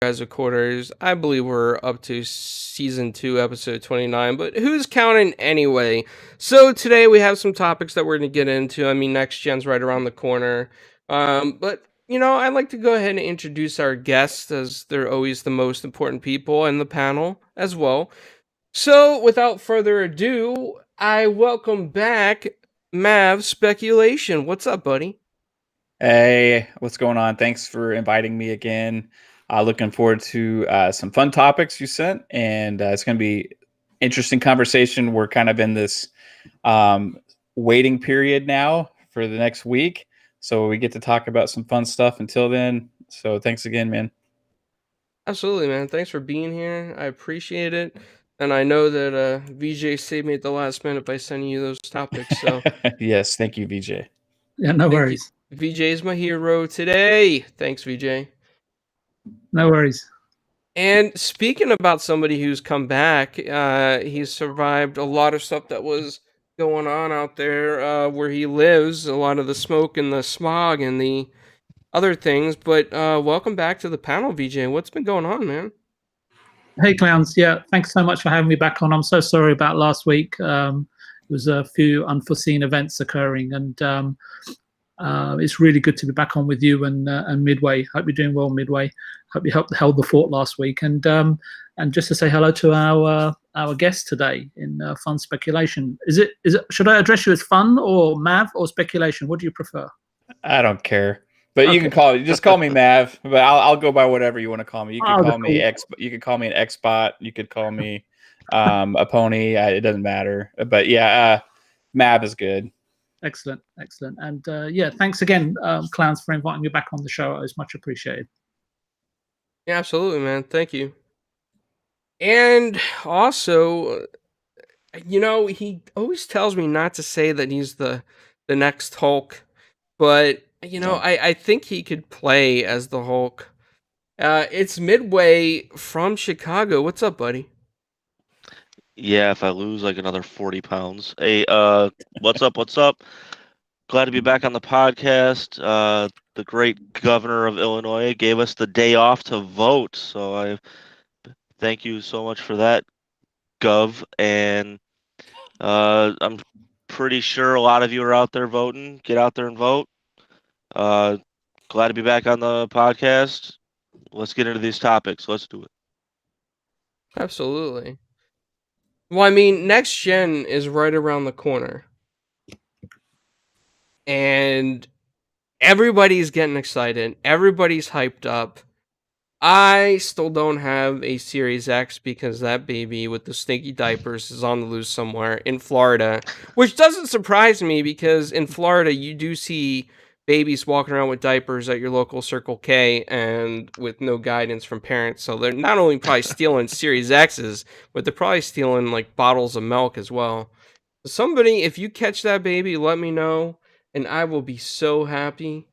Guys of Quarters. I believe we're up to season 2, episode 29, but who's counting anyway? So today we have some topics that we're going to get into. I mean, next gen's right around the corner. But I'd like to go ahead and introduce our guests as they're always the most important people in the panel as well. So without further ado, I welcome back Mav Speculation. What's up, buddy? Hey, what's going on? Thanks for inviting me again. Looking forward to some fun topics you sent, and it's going to be interesting conversation. We're kind of in this um, waiting period now for the next week, so we get to talk about some fun stuff until then. So thanks again, man. Absolutely, man. Thanks for being here. I appreciate it. And I know that VJ saved me at the last minute by sending you those topics. So Yes, thank you, VJ. Yeah, no thank you. worries. VJ is my hero today. Thanks, VJ. No worries. And speaking about somebody who's come back, he's survived a lot of stuff that was going on out there where he lives, a lot of the smoke and the smog and the other things. But welcome back to the panel, VJ. What's been going on, man? Hey, clowns. Yeah, thanks so much for having me back on. I'm so sorry about last week. There was a few unforeseen events occurring, and it's really good to be back on with you and Midway. Hope you're doing well, Midway. Hope you held the fort last week, and just to say hello to our guest today in fun speculation. Is it should I address you as fun or Mav or speculation? What do you prefer? I don't care, but you Okay. can call me Mav. But I'll go by whatever you want to call me. You could Oh, call me cool. X. You could call me an Xbot. You could call me a pony. It doesn't matter. But yeah, Mav is good. Excellent, excellent. And yeah, thanks again, Clowns, for inviting me back on the show. It was much appreciated. Yeah, absolutely, man. Thank you. And also, he always tells me not to say that he's the next Hulk, but Yeah. I think he could play as the Hulk. It's Midway from Chicago. What's up, buddy? Yeah, if I lose like another 40 pounds. Hey, what's up? What's up? Glad to be back on the podcast. The great governor of Illinois gave us the day off to vote, so I thank you so much for that, Gov. And I'm pretty sure a lot of you are out there voting. Get out there and vote. Glad to be back on the podcast. Let's get into these topics. Let's do it. Absolutely. Well, I mean, next gen is right around the corner, and everybody's getting excited. Everybody's hyped up. I still don't have a Series X because that baby with the stinky diapers is on the loose somewhere in Florida, which doesn't surprise me because in Florida you do see babies walking around with diapers at your local Circle K and with no guidance from parents. So they're not only probably stealing Series X's, but they're probably stealing like bottles of milk as well. Somebody, if you catch that baby, let me know and I will be so happy.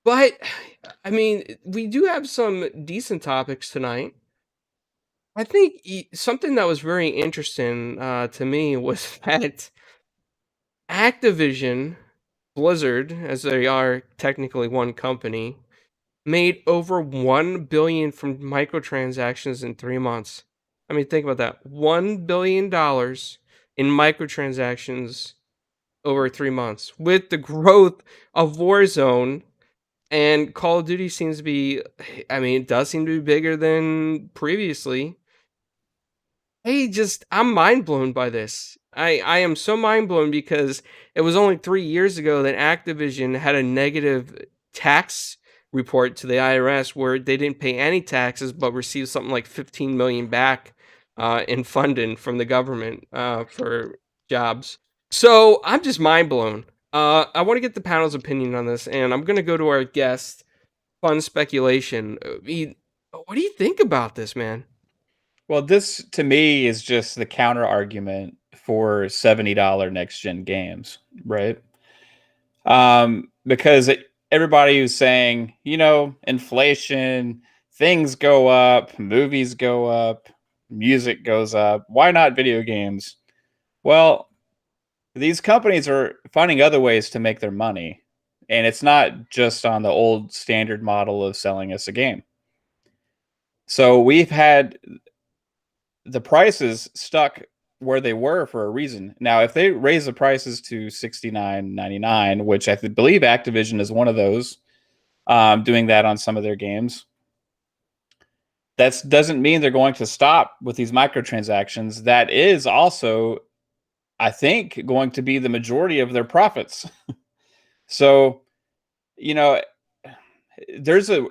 But I mean, we do have some decent topics tonight. I think something that was very interesting to me was that Activision, Blizzard, as they are technically one company, made over 1 billion from microtransactions in 3 months. I mean, think about that. $1 billion in microtransactions over 3 months. With the growth of Warzone, and Call of Duty seems to be, I mean, it does seem to be bigger than previously. I'm mind blown by this. I am so mind blown because it was only 3 years ago that Activision had a negative tax report to the IRS where they didn't pay any taxes but received something like 15 million back in funding from the government for jobs. So I'm just mind blown. I want to get the panel's opinion on this, and I'm gonna go to our guest. Fun speculation. What do you think about this, man? Well, this to me is just the counter argument for $70 next gen games, right? Because everybody who's saying, inflation, things go up, movies go up, music goes up. Why not video games? Well, these companies are finding other ways to make their money, and it's not just on the old standard model of selling us a game. So we've had the prices stuck where they were for a reason. Now, if they raise the prices to $69.99, which I believe Activision is one of those, doing that on some of their games, that doesn't mean they're going to stop with these microtransactions. That is also, I think, going to be the majority of their profits. So, you know, there's a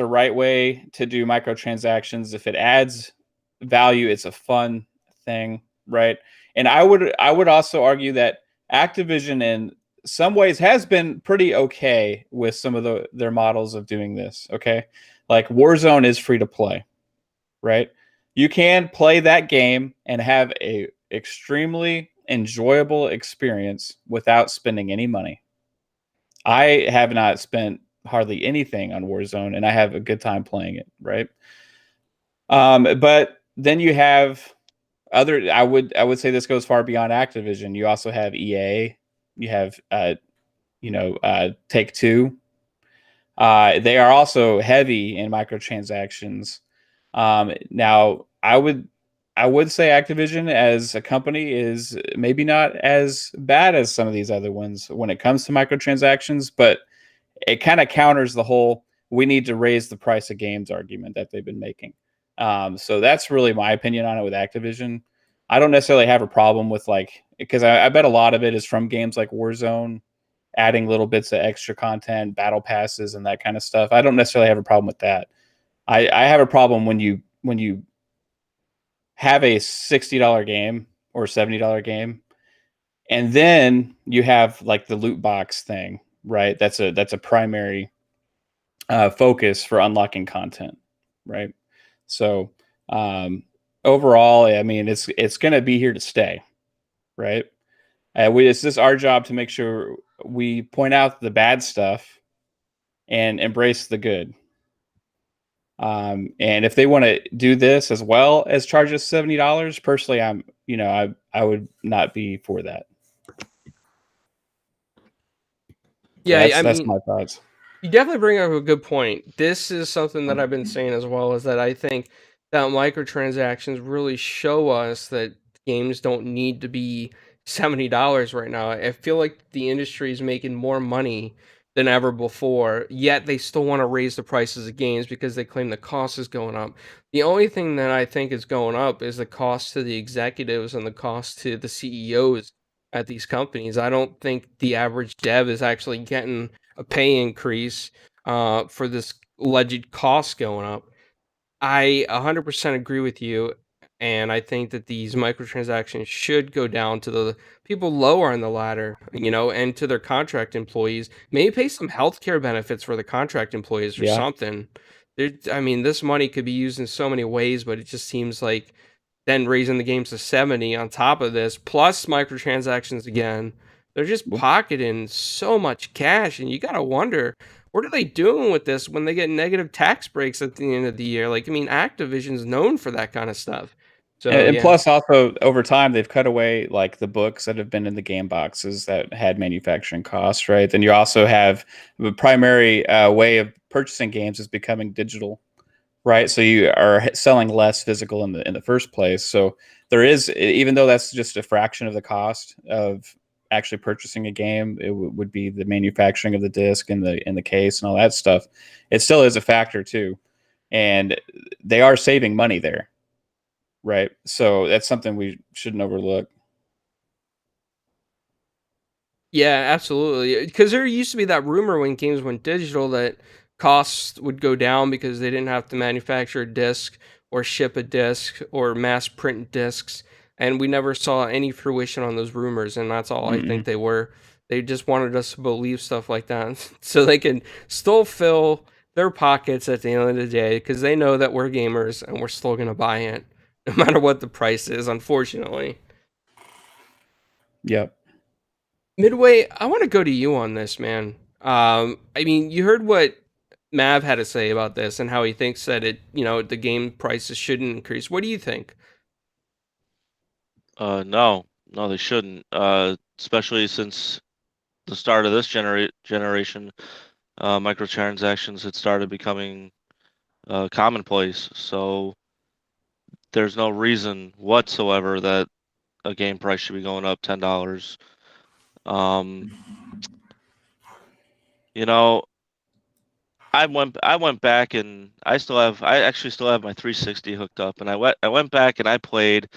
right way to do microtransactions. If it adds value, it's a fun thing, right? And I would also argue that Activision in some ways has been pretty okay with some of their models of doing this. Okay, like Warzone is free to play, right? You can play that game and have a extremely enjoyable experience without spending any money. I have not spent hardly anything on Warzone, and I have a good time playing it, right? But then you have other. I would say this goes far beyond Activision. You also have EA. You have Take Two. They are also heavy in microtransactions. Now, I would say Activision as a company is maybe not as bad as some of these other ones when it comes to microtransactions, but it kind of counters the whole "we need to raise the price of games" argument that they've been making. So that's really my opinion on it with Activision. I don't necessarily have a problem with because I bet a lot of it is from games like Warzone, adding little bits of extra content, battle passes, and that kind of stuff. I don't necessarily have a problem with that. I have a problem when you have a $60 game or $70 game, and then you have like the loot box thing, right? That's a primary focus for unlocking content, right? So overall, I mean, it's going to be here to stay, right? It's just our job to make sure we point out the bad stuff and embrace the good. And if they want to do this as well as charge us $70, personally, I would not be for that. Yeah, That's my thoughts. you definitely bring up a good point. This is something that I've been saying as well, is that I think that microtransactions really show us that games don't need to be $70 right now. I feel like the industry is making more money than ever before, yet they still want to raise the prices of games because they claim the cost is going up. The only thing that I think is going up is the cost to the executives and the cost to the CEOs at these companies. I don't think the average dev is actually getting a pay increase for this alleged cost going up. I 100% agree with you, and I think that these microtransactions should go down to the people lower on the ladder, and to their contract employees. Maybe pay some healthcare benefits for the contract employees or Yeah. something. I mean, this money could be used in so many ways, but it just seems like then raising the games to 70 on top of this, plus microtransactions again. They're just pocketing so much cash, and you gotta wonder, what are they doing with this when they get negative tax breaks at the end of the year? Like, I mean, Activision's known for that kind of stuff. So And yeah, plus, also over time, they've cut away like the books that have been in the game boxes that had manufacturing costs, right? Then you also have the primary way of purchasing games is becoming digital, right? So you are selling less physical in the first place. So there is, even though that's just a fraction of the cost of actually purchasing a game, it would be the manufacturing of the disc and the case and all that stuff. It still is a factor too, and they are saving money there, right? So that's something we shouldn't overlook. yeah, absolutely. Because there used to be that rumor when games went digital that costs would go down because they didn't have to manufacture a disc or ship a disc or mass print discs, and we never saw any fruition on those rumors. And that's all I think they were. They just wanted us to believe stuff like that so they can still fill their pockets at the end of the day because they know that we're gamers and we're still gonna buy it no matter what the price is. Unfortunately. Yep. Midway, I want to go to you on this, man. I mean, you heard what Mav had to say about this and how he thinks that the game prices shouldn't increase. What do you think? No, they shouldn't. Especially since the start of this generation, microtransactions had started becoming commonplace. So there's no reason whatsoever that a game price should be going up $10. You know, I went back and I actually still have my 360 hooked up, and I went back and I played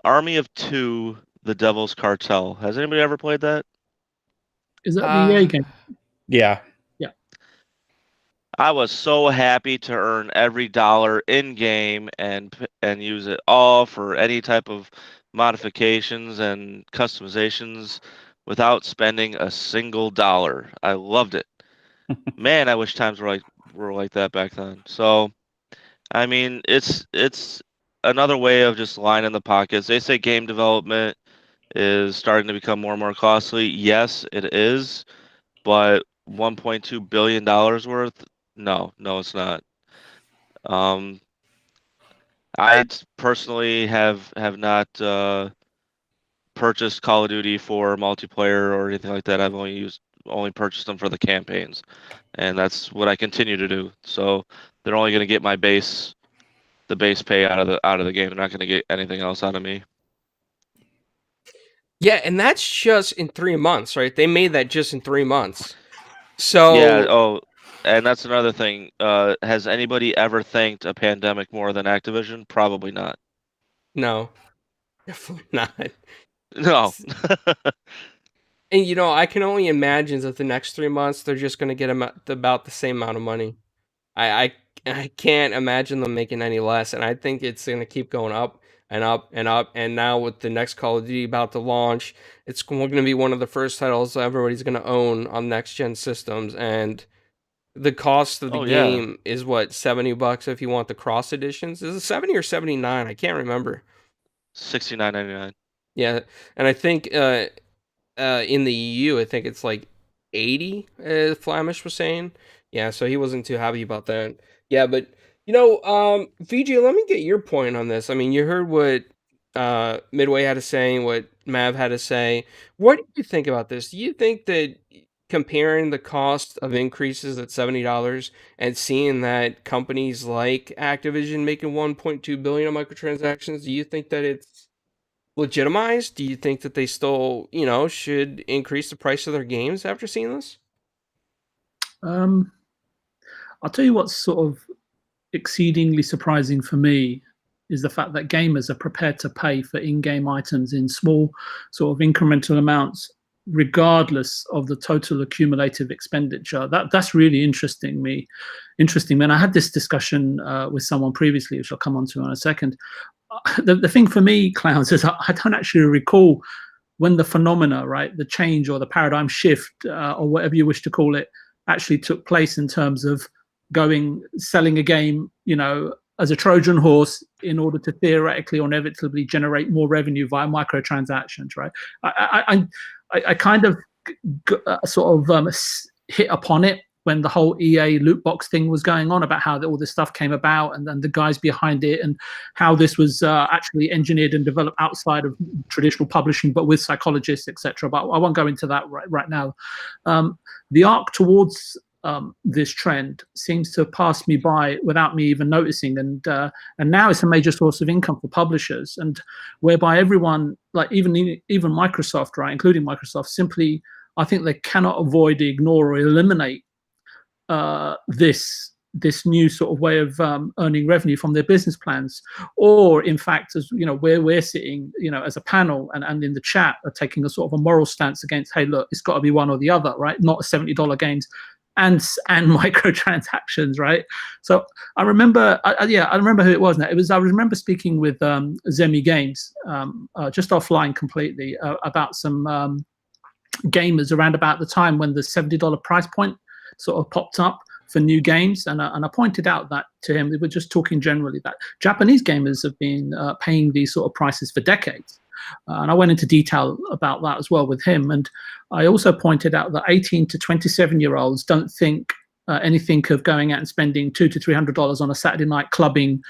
Army of Two: The Devil's Cartel. Has anybody ever played that? Is that the EA game? Yeah. Yeah. I was so happy to earn every dollar in game and use it all for any type of modifications and customizations without spending a single dollar. I loved it. Man, I wish times were like that back then. So, I mean, it's another way of just lining the pockets. They say game development is starting to become more and more costly. Yes, it is, but $1.2 billion worth? No, it's not. I personally have not purchased Call of Duty for multiplayer or anything like that. I've only purchased them for the campaigns, and that's what I continue to do. So they're only going to get the base pay out of the game. They're not going to get anything else out of me. Yeah, and that's just in 3 months, right? They made that just in 3 months. So Yeah. Oh, and that's another thing. Has anybody ever thanked a pandemic more than Activision? Probably not. no, definitely not. No. And I can only imagine that the next 3 months they're just going to get about the same amount of money. I can't imagine them making any less, and I think it's going to keep going up and up and up. And now with the next Call of Duty about to launch, it's going to be one of the first titles everybody's going to own on next gen systems. And the cost of the Oh, yeah. game is what, $70 if you want the cross editions? Is it 70 or 79? I can't remember. $69.99. Yeah, and I think in the EU, I think it's like 80, Flamish was saying. Yeah, so he wasn't too happy about that. Yeah, but, VJ, let me get your point on this. I mean, you heard what Midway had to say, what Mav had to say. What do you think about this? Do you think that comparing the cost of increases at $70 and seeing that companies like Activision making 1.2 billion on microtransactions, do you think that it's legitimized? Do you think that they still, should increase the price of their games after seeing this? I'll tell you what's sort of exceedingly surprising for me is the fact that gamers are prepared to pay for in-game items in small sort of incremental amounts, regardless of the total accumulative expenditure. That's really interesting. And I had this discussion with someone previously, which I'll come on to in a second. The thing for me, Clowns, is I don't actually recall when the phenomena, right, the change or the paradigm shift or whatever you wish to call it, actually took place in terms of selling a game, as a Trojan horse in order to theoretically or inevitably generate more revenue via microtransactions, right? I kind of sort of hit upon it when the whole EA loot box thing was going on, about how all this stuff came about and then the guys behind it and how this was actually engineered and developed outside of traditional publishing, but with psychologists, etc. But I won't go into that right now. The arc towards this trend seems to have passed me by without me even noticing, and now it's a major source of income for publishers, and whereby everyone, like even Microsoft, right, including Microsoft, simply, I think they cannot avoid, ignore, or eliminate this new sort of way of earning revenue from their business plans, or in fact, as where we're sitting, as a panel and in the chat, are taking a sort of a moral stance against, hey, look, it's got to be one or the other, right? Not $70 games and microtransactions, right? So I remember, I remember who it was now. I remember speaking with Zemi Games just offline completely about some gamers around about the time when the $70 price point sort of popped up for new games, and I pointed out that to him. We were just talking generally that Japanese gamers have been paying these sort of prices for decades. And I went into detail about that as well with him. And I also pointed out that 18 to 27-year-olds don't think anything of going out and spending $200 to $300 on a Saturday night clubbing,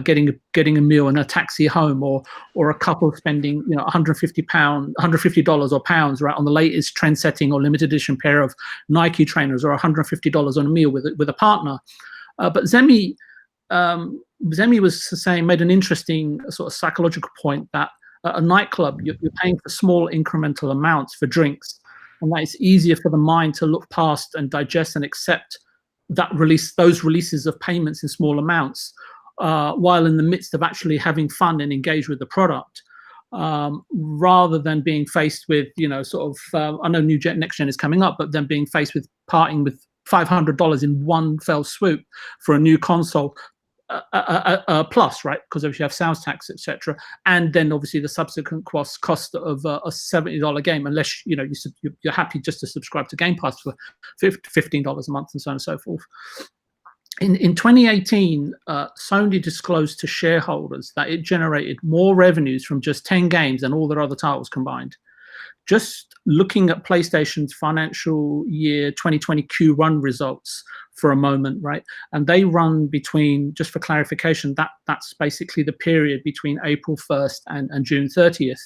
getting a meal and a taxi home, or a couple spending $150 or pounds, right, on the latest trend-setting or limited edition pair of Nike trainers, or $150 on a meal with a partner. But Zemi was saying, made an interesting sort of psychological point that at a nightclub, you're paying for small incremental amounts for drinks, and that it's easier for the mind to look past and digest and accept those releases of payments in small amounts, while in the midst of actually having fun and engage with the product, rather than being faced with, sort of, I know next gen is coming up, but then being faced with parting with $500 in one fell swoop for a new console, plus, right? Because obviously you have sales tax, etc., and then obviously the subsequent cost of a $70 game, unless you're happy just to subscribe to Game Pass for $15 a month and so on and so forth. In 2018, Sony disclosed to shareholders that it generated more revenues from just 10 games than all their other titles combined. Just looking at PlayStation's financial year 2020 Q1 results for a moment, right? And they run between, just for clarification, that's basically the period between April 1st and June 30th.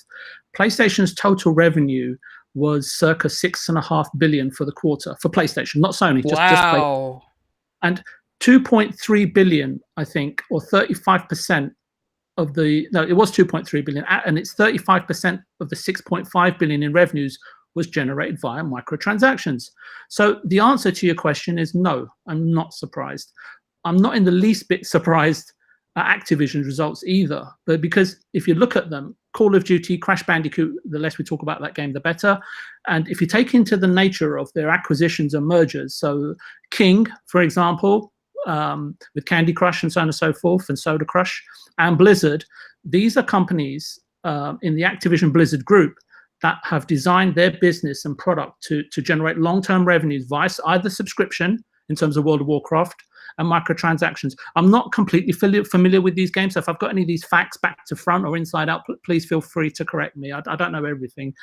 PlayStation's total revenue was circa $6.5 billion for the quarter for PlayStation, not Sony. Just PlayStation. And 2.3 billion, I think, or 35% of the, no, it was 2.3 billion, and it's 35% of the 6.5 billion in revenues was generated via microtransactions. So the answer to your question is no, I'm not surprised. I'm not in the least bit surprised at Activision's results either, but because if you look at them, Call of Duty, Crash Bandicoot, the less we talk about that game, the better. And if you take into the nature of their acquisitions and mergers, so King, for example, with Candy Crush and so on and so forth, and Soda Crush, and Blizzard, these are companies in the Activision Blizzard group that have designed their business and product to generate long-term revenues via either subscription in terms of World of Warcraft and microtransactions. I'm not completely familiar with these games, so if I've got any of these facts back to front or inside out, please feel free to correct me. I don't know everything.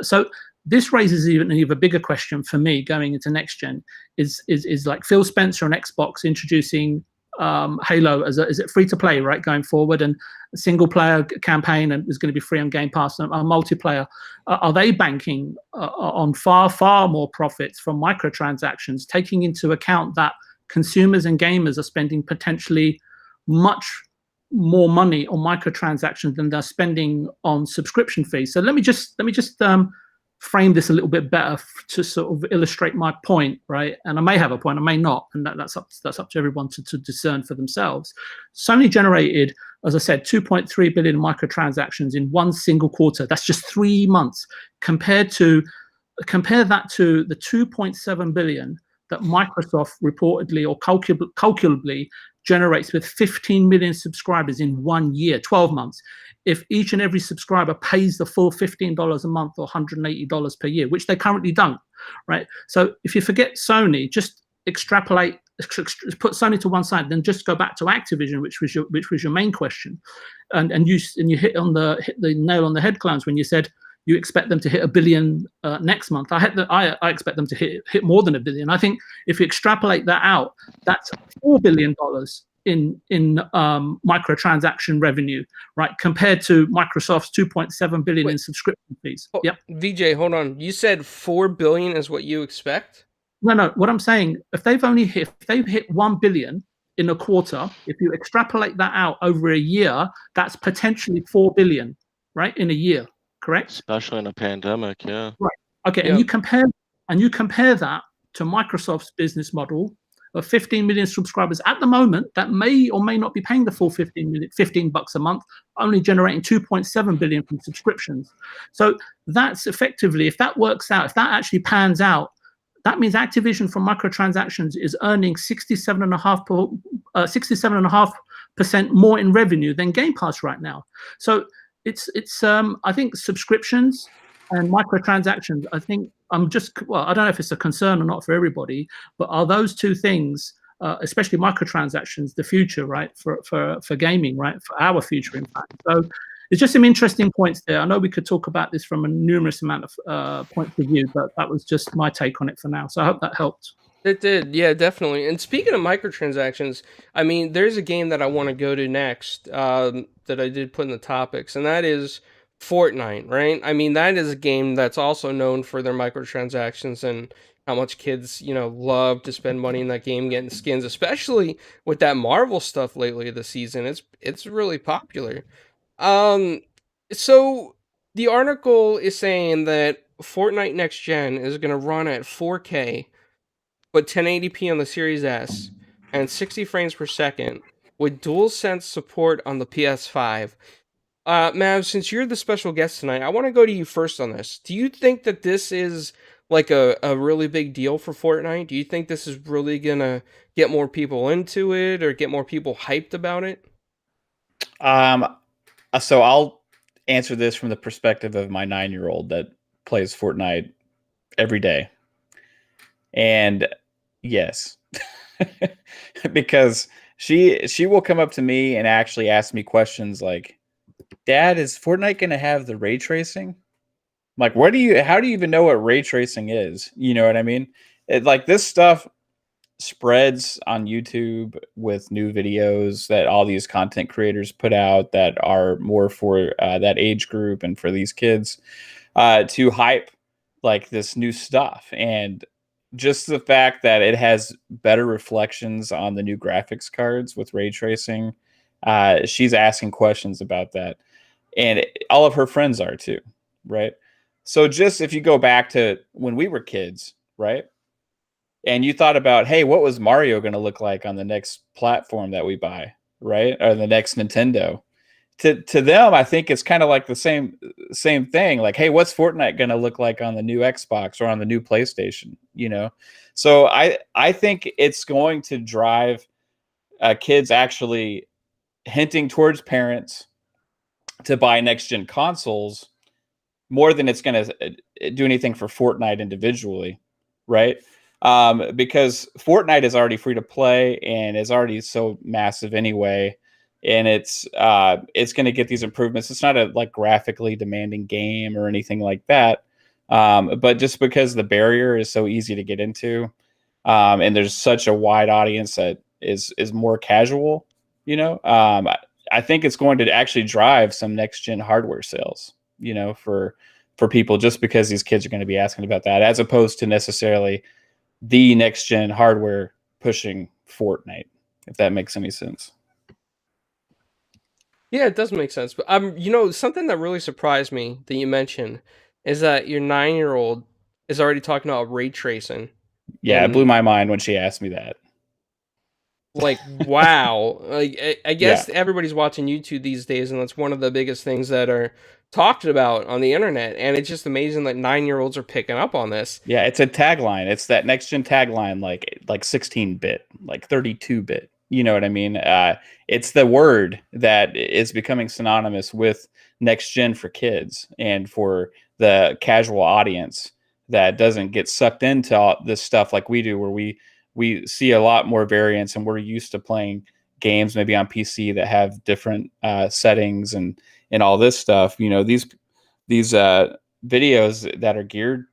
So this raises an even bigger question for me going into next gen, is like Phil Spencer and Xbox introducing Halo as is it free to play, right, going forward, and a single player campaign and is going to be free on Game Pass, and a multiplayer. Are they banking on far more profits from microtransactions, taking into account that consumers and gamers are spending potentially much more money on microtransactions than they're spending on subscription fees? So let me just frame this a little bit better to sort of illustrate my point, right? And I may have a point, I may not, and that's up to everyone to discern for themselves. Sony generated, as I said, 2.3 billion microtransactions in one single quarter. That's just 3 months. Compare that to the 2.7 billion that Microsoft reportedly or calculably generates with 15 million subscribers in 1 year, 12 months. If each and every subscriber pays the full $15 a month or $180 per year, which they currently don't, right? So if you forget Sony, just extrapolate, put Sony to one side, then just go back to Activision, which was your main question, and you hit the nail on the head, Clowns, when you said you expect them to hit $1 billion next month. I expect them to hit more than $1 billion. I think if you extrapolate that out, that's $4 billion in microtransaction revenue, right, compared to Microsoft's 2.7 billion in subscription fees. Yep. VJ, hold on. You said 4 billion is what you expect? No. What I'm saying, if they've hit 1 billion in a quarter, if you extrapolate that out over a year, that's potentially 4 billion, right, in a year, correct? Especially in a pandemic, yeah. Right. Okay, and you compare that to Microsoft's business model of 15 million subscribers at the moment that may or may not be paying the full $15 a month, only generating 2.7 billion from subscriptions. So that's effectively, if that works out, if that actually pans out, that means Activision from microtransactions is earning 67.5% more in revenue than Game Pass right now. So it's I think subscriptions and microtransactions, I think I don't know if it's a concern or not for everybody, but are those two things, especially microtransactions, the future, right, for gaming, right, for our future, in fact? So it's just some interesting points there. I know we could talk about this from a numerous amount of points of view, but that was just my take on it for now. So I hope that helped. It did, yeah, definitely. And speaking of microtransactions, I mean, there's a game that I want to go to next that I did put in the topics, and that is Fortnite, right? I mean, that is a game that's also known for their microtransactions and how much kids, love to spend money in that game getting skins, especially with that Marvel stuff lately this season. It's really popular. Um, so the article is saying that Fortnite Next Gen is going to run at 4K, but 1080p on the Series S and 60 frames per second with DualSense support on the PS5. Mav, since you're the special guest tonight, I want to go to you first on this. Do you think that this is like a really big deal for Fortnite? Do you think this is really gonna get more people into it or get more people hyped about it? So I'll answer this from the perspective of my 9-year-old that plays Fortnite every day. And yes, because she will come up to me and actually ask me questions like, "Dad, is Fortnite going to have the ray tracing?" I'm like, how do you even know what ray tracing is? You know what I mean? Like this stuff spreads on YouTube with new videos that all these content creators put out that are more for that age group and for these kids to hype like this new stuff. And just the fact that it has better reflections on the new graphics cards with ray tracing, she's asking questions about that. And all of her friends are too, right? So just if you go back to when we were kids, right? And you thought about, hey, what was Mario going to look like on the next platform that we buy, right? Or the next Nintendo. To them, I think it's kind of like the same thing. Like, hey, what's Fortnite going to look like on the new Xbox or on the new PlayStation? So I think it's going to drive kids actually hinting towards parents to buy next gen consoles more than it's going to do anything for Fortnite individually, right? Because Fortnite is already free to play and is already so massive anyway, and it's going to get these improvements. It's not a like graphically demanding game or anything like that, but just because the barrier is so easy to get into, and there's such a wide audience that is more casual, I think it's going to actually drive some next gen hardware sales, for people just because these kids are going to be asking about that, as opposed to necessarily the next gen hardware pushing Fortnite, if that makes any sense. Yeah, it does make sense. But something that really surprised me that you mentioned is that your 9-year-old is already talking about ray tracing. Yeah, it blew my mind when she asked me that. Like, wow. Like, I guess Yeah. everybody's watching YouTube these days, and that's one of the biggest things that are talked about on the internet. And it's just amazing that 9-year-olds are picking up on this. Yeah, it's a tagline. It's that next gen tagline, like 16-bit, like 32-bit. You know what I mean? It's the word that is becoming synonymous with next gen for kids and for the casual audience that doesn't get sucked into all this stuff like we do, where we see a lot more variance and we're used to playing games maybe on PC that have different settings and all this stuff. These videos that are geared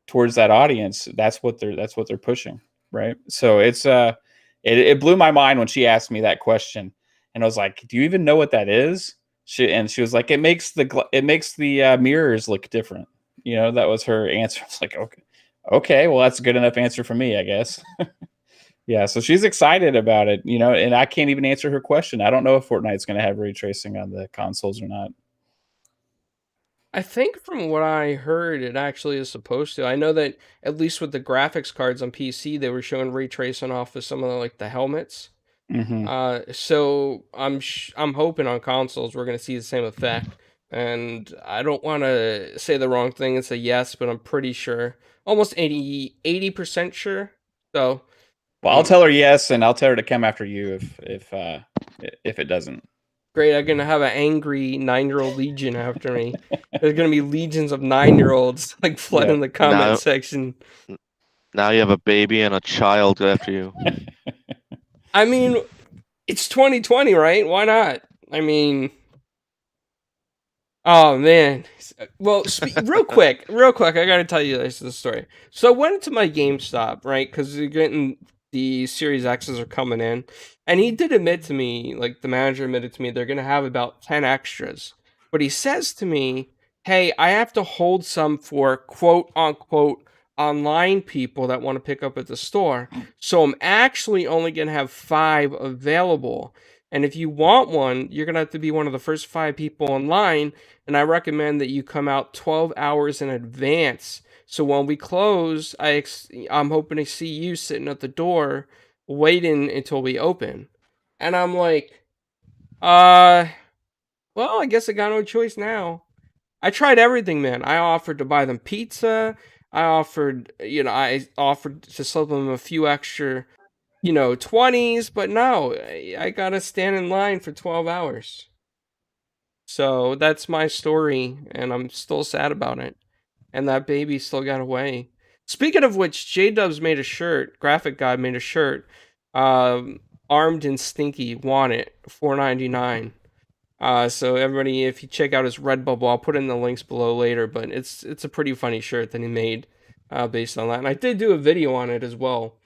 towards that audience, that's what they're pushing, right? So it blew my mind when she asked me that question, and I was like, do you even know what that is? She was like, it makes the mirrors look different. That was her answer. I was like, okay, well, that's a good enough answer for me, I guess. Yeah, so she's excited about it, and I can't even answer her question. I don't know if Fortnite's going to have ray tracing on the consoles or not. I think from what I heard, it actually is supposed to. I know that at least with the graphics cards on PC, they were showing ray tracing off of some of the helmets. Mm-hmm. So I'm hoping on consoles we're gonna see the same effect. And I don't want to say the wrong thing and say yes, but I'm pretty sure, almost 80% sure. So, Well, I'll tell her yes, and I'll tell her to come after you if it doesn't. great. I'm gonna have an angry 9-year-old legion after me. There's gonna be legions of 9-year-olds like flooding Yeah. the comment Now, section. now you have a baby and a child after you. I mean, it's 2020, right? Why not? I mean, oh man. Well, real quick, I gotta tell you this story. So I went into my GameStop, right? Because you're getting the Series X's are coming in, and he did admit to me, like the manager admitted to me, they're gonna have about 10 extras. But he says to me, "Hey, I have to hold some for quote unquote online people that want to pick up at the store. So I'm actually only going to have 5 available. And if you want one, you're going to have to be one of the first 5 people online. And I recommend that you come out 12 hours in advance. So when we close, I'm hoping to see you sitting at the door waiting until we open. And I'm like, well, I guess I got no choice now. I tried everything, man. I offered to buy them pizza. I offered to slip them a few extra, 20s, but no, I gotta stand in line for 12 hours. So that's my story, and I'm still sad about it. And that baby still got away. Speaking of which, J-Dubs made a shirt, Graphic God made a shirt, Armed and Stinky, want it, $4.99. So everybody, if you check out his Redbubble, I'll put in the links below later. But it's a pretty funny shirt that he made, based on that. And I did do a video on it as well.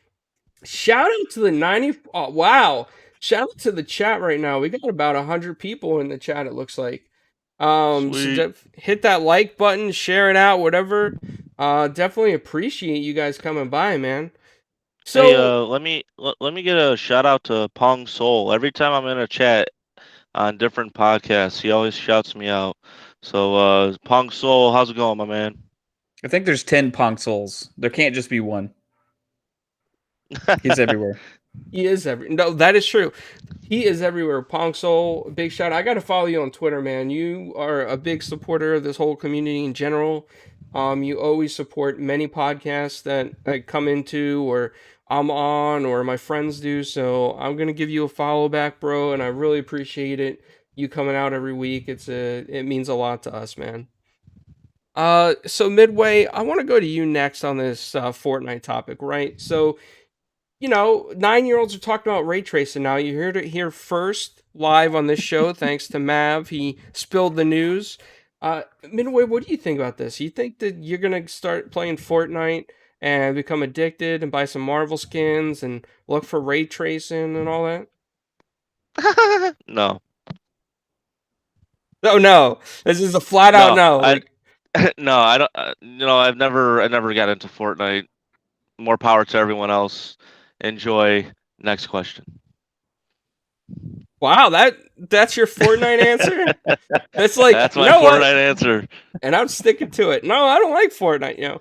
Shout out to the 90. Oh, wow! Shout out to the chat right now. We got about 100 people in the chat. It looks like. So hit that like button, share it out, whatever. Definitely appreciate you guys coming by, man. So hey, let me get a shout out to Pong Soul. Every time I'm in a chat on different podcasts, he always shouts me out. So Pong Soul, how's it going, my man? I think there's 10 Pong Souls. There can't just be one. He's everywhere. He is no, that is true. He is everywhere. Pong Soul, big shout out. I gotta follow you on Twitter, man. You are a big supporter of this whole community in general. You always support many podcasts that I come into or I'm on or my friends do. So I'm gonna give you a follow back, bro, and I really appreciate it. You coming out every week. It means a lot to us, man. So Midway, I want to go to you next on this Fortnite topic, right? So 9-year-olds are talking about ray tracing now. You heard it here first live on this show, thanks to Mav. He spilled the news. Midway, what do you think about this? You think that you're gonna start playing Fortnite and become addicted and buy some Marvel skins and look for ray tracing and all that? No. Oh no, this is a flat out no. No, I don't. I've never got into Fortnite. More power to everyone else. Enjoy. Next question. Wow, that's your Fortnite answer? That's like that's my Fortnite answer. And I'm sticking to it. No, I don't like Fortnite,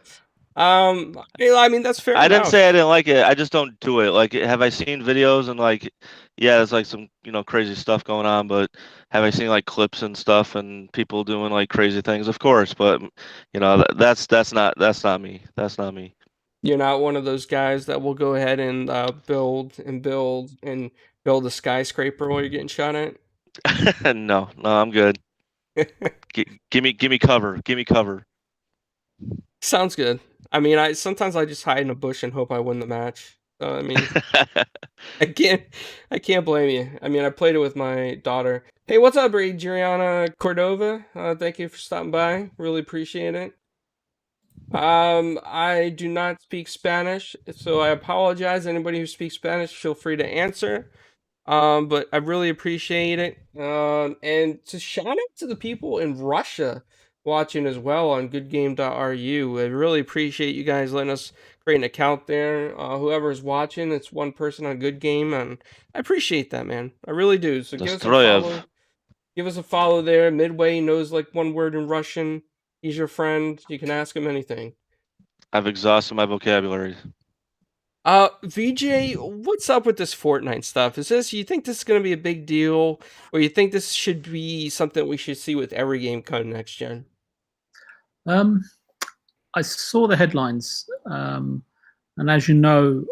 I mean that's fair enough. I didn't say I didn't like it. I just don't do it. Like, have I seen videos and yeah, there's like some crazy stuff going on, but have I seen like clips and stuff and people doing like crazy things? Of course, but that's not me. That's not me. You're not one of those guys that will go ahead and build a skyscraper while you're getting shot at? No, I'm good. Give me cover. Give me cover. Sounds good. I mean, sometimes I just hide in a bush and hope I win the match. So, I mean, I can't blame you. I mean, I played it with my daughter. Hey, what's up, Adriana Cordova? Thank you for stopping by. Really appreciate it. I do not speak Spanish, so I apologize. Anybody who speaks Spanish, feel free to answer. But I really appreciate it. And to shout out to the people in Russia watching as well on goodgame.ru. I really appreciate you guys letting us create an account there. Whoever's watching, it's one person on Good Game, and I appreciate that, man. I really do. So give us a follow. Give us a follow there. Midway knows like one word in Russian. He's your friend. You can ask him anything. I've exhausted my vocabulary. VJ, what's up with this Fortnite stuff? You think this is going to be a big deal, or you think this should be something we should see with every game coming next gen? I saw the headlines, and as you know,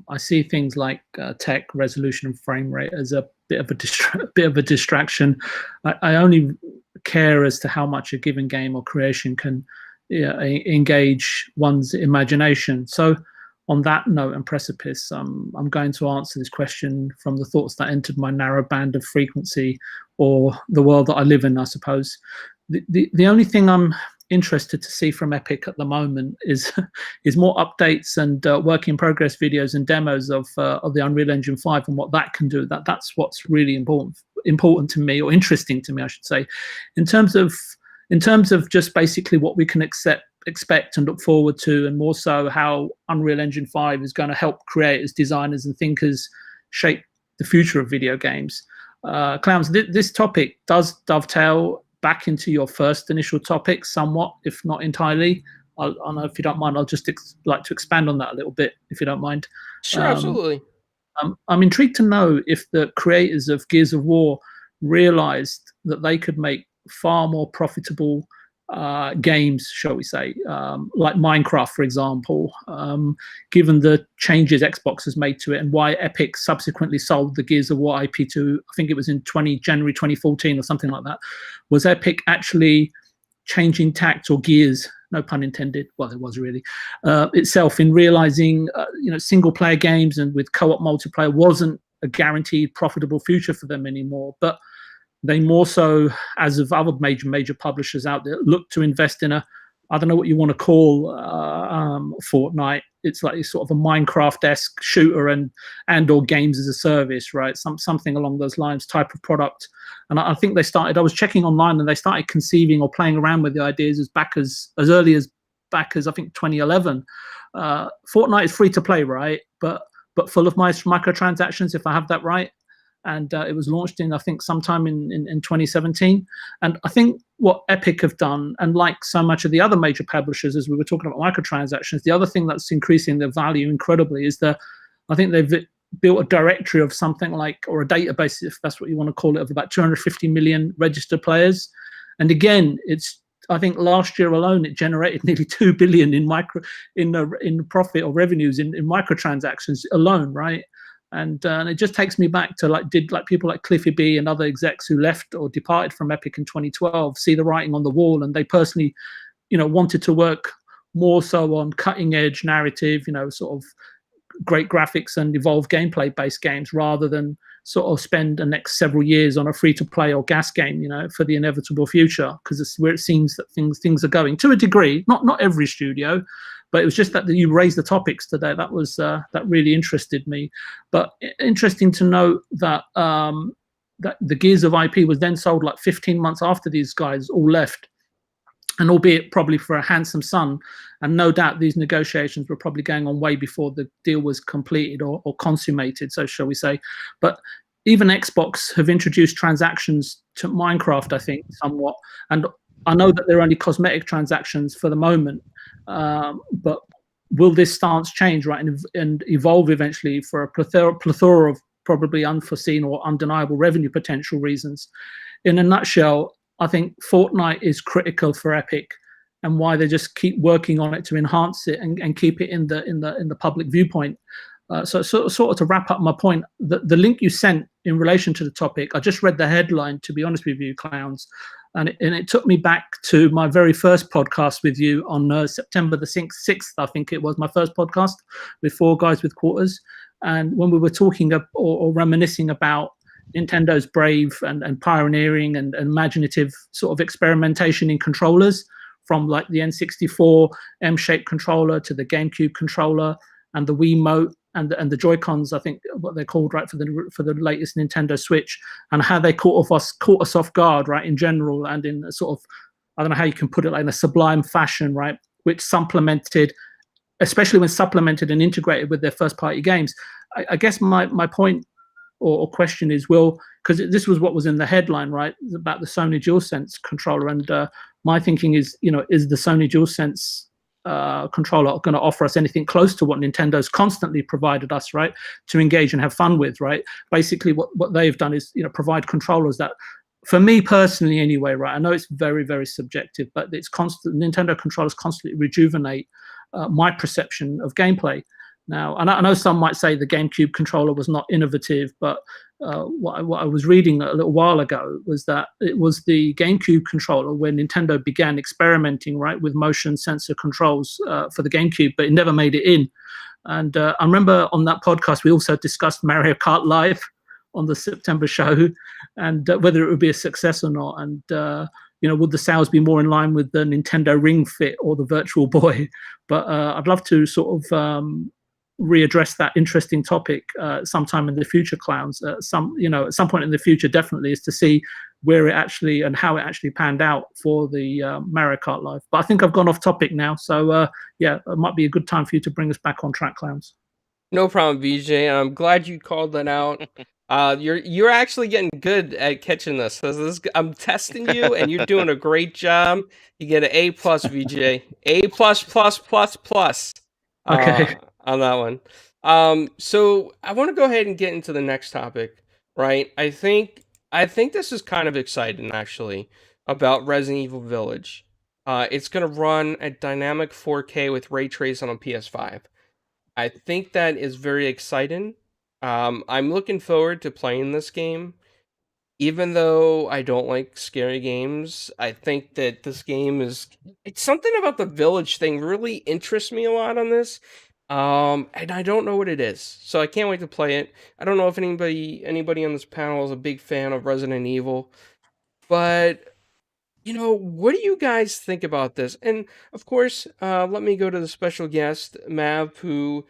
I see things like tech, resolution, and frame rate as a bit of a distraction. I only care as to how much a given game or creation can engage one's imagination. So, on that note and precipice, I'm going to answer this question from the thoughts that entered my narrow band of frequency, or the world that I live in, I suppose. The only thing I'm interested to see from Epic at the moment is more updates and work in progress videos and demos of the Unreal Engine 5 and what that can do. That's what's really important to me, or interesting to me, I should say, in terms of just basically what we can expect and look forward to, and more so how Unreal Engine 5 is going to help creators, designers, and thinkers shape the future of video games. Clowns, this topic does dovetail back into your first initial topic somewhat, if not entirely. I know, if you don't mind, I'll just like to expand on that a little bit, if you don't mind. Sure, absolutely. I'm intrigued to know if the creators of Gears of War realized that they could make far more profitable games, shall we say, like Minecraft, for example, given the changes Xbox has made to it, and why Epic subsequently sold the Gears of War IP to, I think it was in January 2014 or something like that. Was Epic actually changing tact or gears, no pun intended, well, it was really, itself, in realizing, single player games and with co-op multiplayer wasn't a guaranteed profitable future for them anymore, but they more so, as of other major publishers out there, look to invest in I don't know what you want to call Fortnite. It's like sort of a Minecraft-esque shooter and or games as a service, right? Something along those lines type of product. And I think they started, I was checking online, and they started conceiving or playing around with the ideas as early as I think 2011. Fortnite is free to play, right? But full of microtransactions, if I have that right. And it was launched in, I think, sometime in 2017. And I think what Epic have done, and like so much of the other major publishers, as we were talking about microtransactions, the other thing that's increasing their value incredibly is I think they've built a directory of something like, or a database, if that's what you want to call it, of about 250 million registered players. And again, I think last year alone, it generated nearly 2 billion in profit or revenues in microtransactions alone, right? And it just takes me back to like people like Cliffy B and other execs who left or departed from Epic in 2012 see the writing on the wall, and they personally, wanted to work more so on cutting edge narrative, sort of great graphics and evolved gameplay based games, rather than sort of spend the next several years on a free to play or gas game, for the inevitable future, because it's where it seems that things are going to a degree. Not every studio. But it was just that you raised the topics today. That was that really interested me. But interesting to note that that the Gears of IP was then sold like 15 months after these guys all left, and albeit probably for a handsome sum. And no doubt these negotiations were probably going on way before the deal was completed or consummated, so shall we say. But even Xbox have introduced transactions to Minecraft, I think, somewhat. And I know that they're only cosmetic transactions for the moment, but will this stance change, right, and evolve eventually for a plethora of probably unforeseen or undeniable revenue potential reasons? In a nutshell, I think Fortnite is critical for Epic, and why they just keep working on it to enhance it and keep it in the public viewpoint. So sort of to wrap up my point, the link you sent in relation to the topic, I just read the headline, to be honest with you, Clowns, and it took me back to my very first podcast with you on September the 6th, I think it was my first podcast with Four Guys with Quarters. And when we were talking or reminiscing about Nintendo's brave and pioneering and imaginative sort of experimentation in controllers, from like the N64 M-shaped controller to the GameCube controller and the Wii Emote and the Joy-Cons, I think what they're called, right, for the latest Nintendo Switch, and how they caught us off guard, right, in general, and in a sort of, I don't know how you can put it, like in a sublime fashion, right, which supplemented, especially when supplemented and integrated with their first-party games. I guess my point or question is, because this was what was in the headline, right, about the Sony DualSense controller, and my thinking is, is the Sony DualSense controller going to offer us anything close to what Nintendo's constantly provided us, right, to engage and have fun with, right? Basically, what they've done is, provide controllers that, for me personally anyway, right, I know it's very, very subjective, but it's constant. Nintendo controllers constantly rejuvenate my perception of gameplay. Now, I know some might say the GameCube controller was not innovative, but what I was reading a little while ago was that it was the GameCube controller when Nintendo began experimenting, right, with motion sensor controls for the GameCube, but it never made it in. And I remember on that podcast, we also discussed Mario Kart Live on the September show, and whether it would be a success or not. And would the sales be more in line with the Nintendo Ring Fit or the Virtual Boy? But I'd love to sort of readdress that interesting topic sometime in the future, Clowns. At some point in the future, definitely, is to see where it actually and how it actually panned out for the Mario Kart Live. But I think I've gone off topic now, so yeah, it might be a good time for you to bring us back on track, Clowns. No problem, VJ. I'm glad you called that out. You're actually getting good at catching this. I'm testing you, and you're doing a great job. You get an A plus, VJ. A plus plus plus plus. Okay. On that one. So I want to go ahead and get into the next topic. Right. I think this is kind of exciting actually about Resident Evil Village. It's gonna run at dynamic 4K with ray tracing on PS5. I think that is very exciting. I'm looking forward to playing this game. Even though I don't like scary games, I think that this game it's something about the village thing really interests me a lot on this. And I don't know what it is. So I can't wait to play it. I don't know if anybody on this panel is a big fan of Resident Evil, but what do you guys think about this? And of course, let me go to the special guest, Mav, who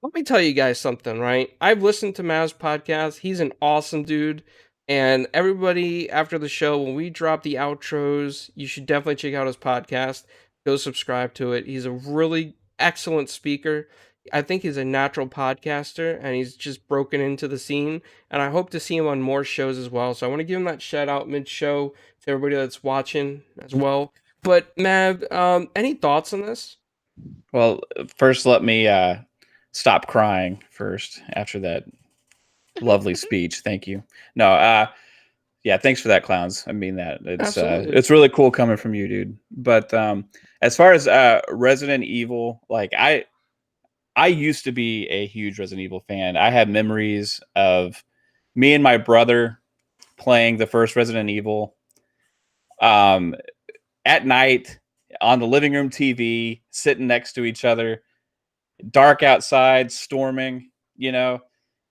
let me tell you guys something, right? I've listened to Mav's podcast. He's an awesome dude. And everybody after the show, when we drop the outros, you should definitely check out his podcast. Go subscribe to it. He's a really excellent speaker. I think he's a natural podcaster and he's just broken into the scene. And I hope to see him on more shows as well. So I want to give him that shout out mid show to everybody that's watching as well. But Mav, any thoughts on this? Well, first, let me stop crying first after that lovely speech. Thank you. No, yeah, thanks for that, Clowns. I mean that. It's really cool coming from you, dude. But as far as Resident Evil, like I used to be a huge Resident Evil fan. I have memories of me and my brother playing the first Resident Evil at night on the living room TV, sitting next to each other, dark outside, storming,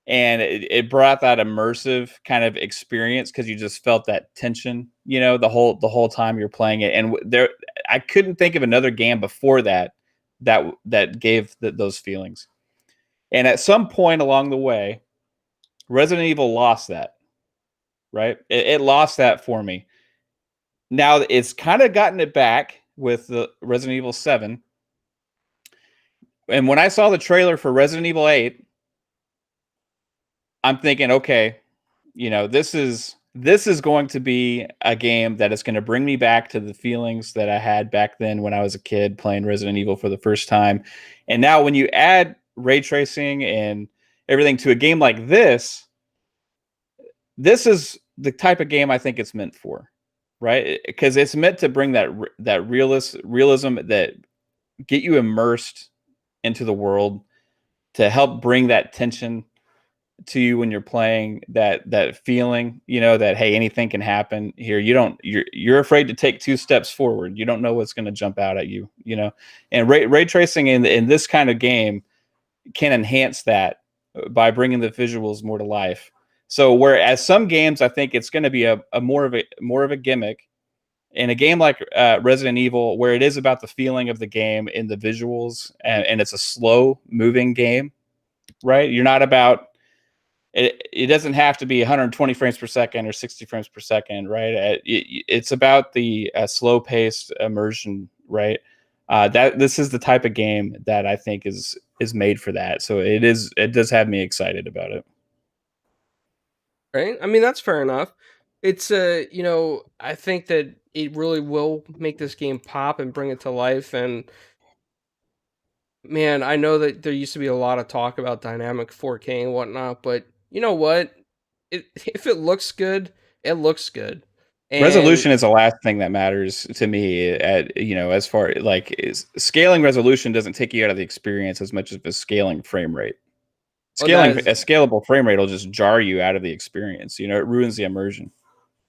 and it brought that immersive kind of experience because you just felt that tension, the whole time you're playing it. And I couldn't think of another game before that gave those feelings. And at some point along the way, Resident Evil lost that, right? It lost that for me. Now it's kind of gotten it back with the Resident Evil 7. And when I saw the trailer for Resident Evil 8, I'm thinking, okay, this is going to be a game that is going to bring me back to the feelings that I had back then when I was a kid playing Resident Evil for the first time. And now when you add ray tracing and everything to a game like this is the type of game I think it's meant for, right? Because it's meant to bring that realism that get you immersed into the world, to help bring that tension to you when you're playing, that feeling, that hey, anything can happen here. You're afraid to take 2 steps forward. You don't know what's going to jump out at you, and ray tracing in this kind of game can enhance that by bringing the visuals more to life. So whereas some games, I think it's going to be a more of a gimmick. In a game like Resident Evil, where it is about the feeling of the game and the visuals, and it's a slow moving game, right? You're not about it. It doesn't have to be 120 frames per second or 60 frames per second, right? It's about the slow paced immersion, right? That this is the type of game that I think is made for that. So it does have me excited about it. Right? I mean, that's fair enough. It's I think that it really will make this game pop and bring it to life. And man, I know that there used to be a lot of talk about dynamic 4K and whatnot, but you know what? If it looks good, it looks good. And resolution is the last thing that matters to me. As far like scaling resolution doesn't take you out of the experience as much as the scaling frame rate. A scalable frame rate will just jar you out of the experience. It ruins the immersion.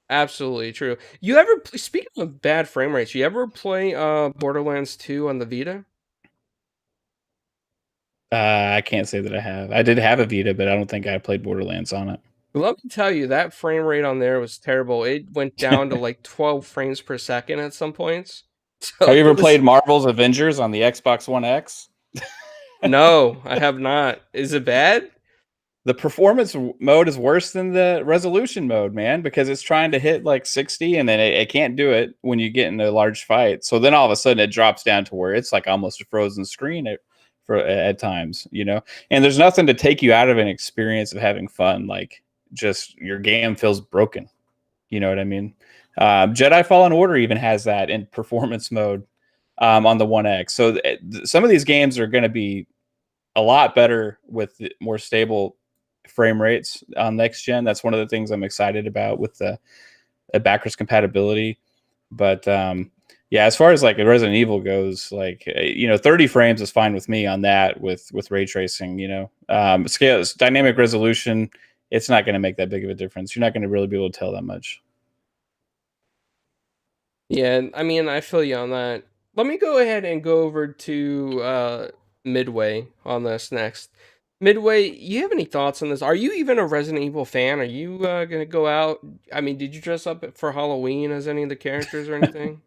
Absolutely true. You ever, speaking of bad frame rates, you ever play Borderlands 2 on the Vita? I can't say that I have. I did have a Vita, but I don't think I played Borderlands on it. Let me tell you, that frame rate on there was terrible. It went down to like 12 frames per second at some points. So have you ever played Marvel's Avengers on the Xbox One X? No, I have not. Is it bad? The performance mode is worse than the resolution mode, man, because it's trying to hit like 60 and then it can't do it when you get in a large fight. So then all of a sudden it drops down to where it's like almost a frozen screen at times, you know? And there's nothing to take you out of an experience of having fun. Like just your game feels broken. You know what I mean? Jedi Fallen Order even has that in performance mode on the One X. So some of these games are going to be a lot better with more stable frame rates on next gen. That's one of the things I'm excited about with the backwards compatibility. But yeah, as far as like Resident Evil goes, like 30 frames is fine with me on that with ray tracing. Scale dynamic resolution, it's not going to make that big of a difference. You're not going to really be able to tell that much. Yeah, I mean, I feel you on that. Let me go ahead and go over to Midway on this next. Midway, you have any thoughts on this? Are you even a Resident Evil fan? Are you gonna go out? I mean, did you dress up for Halloween as any of the characters or anything?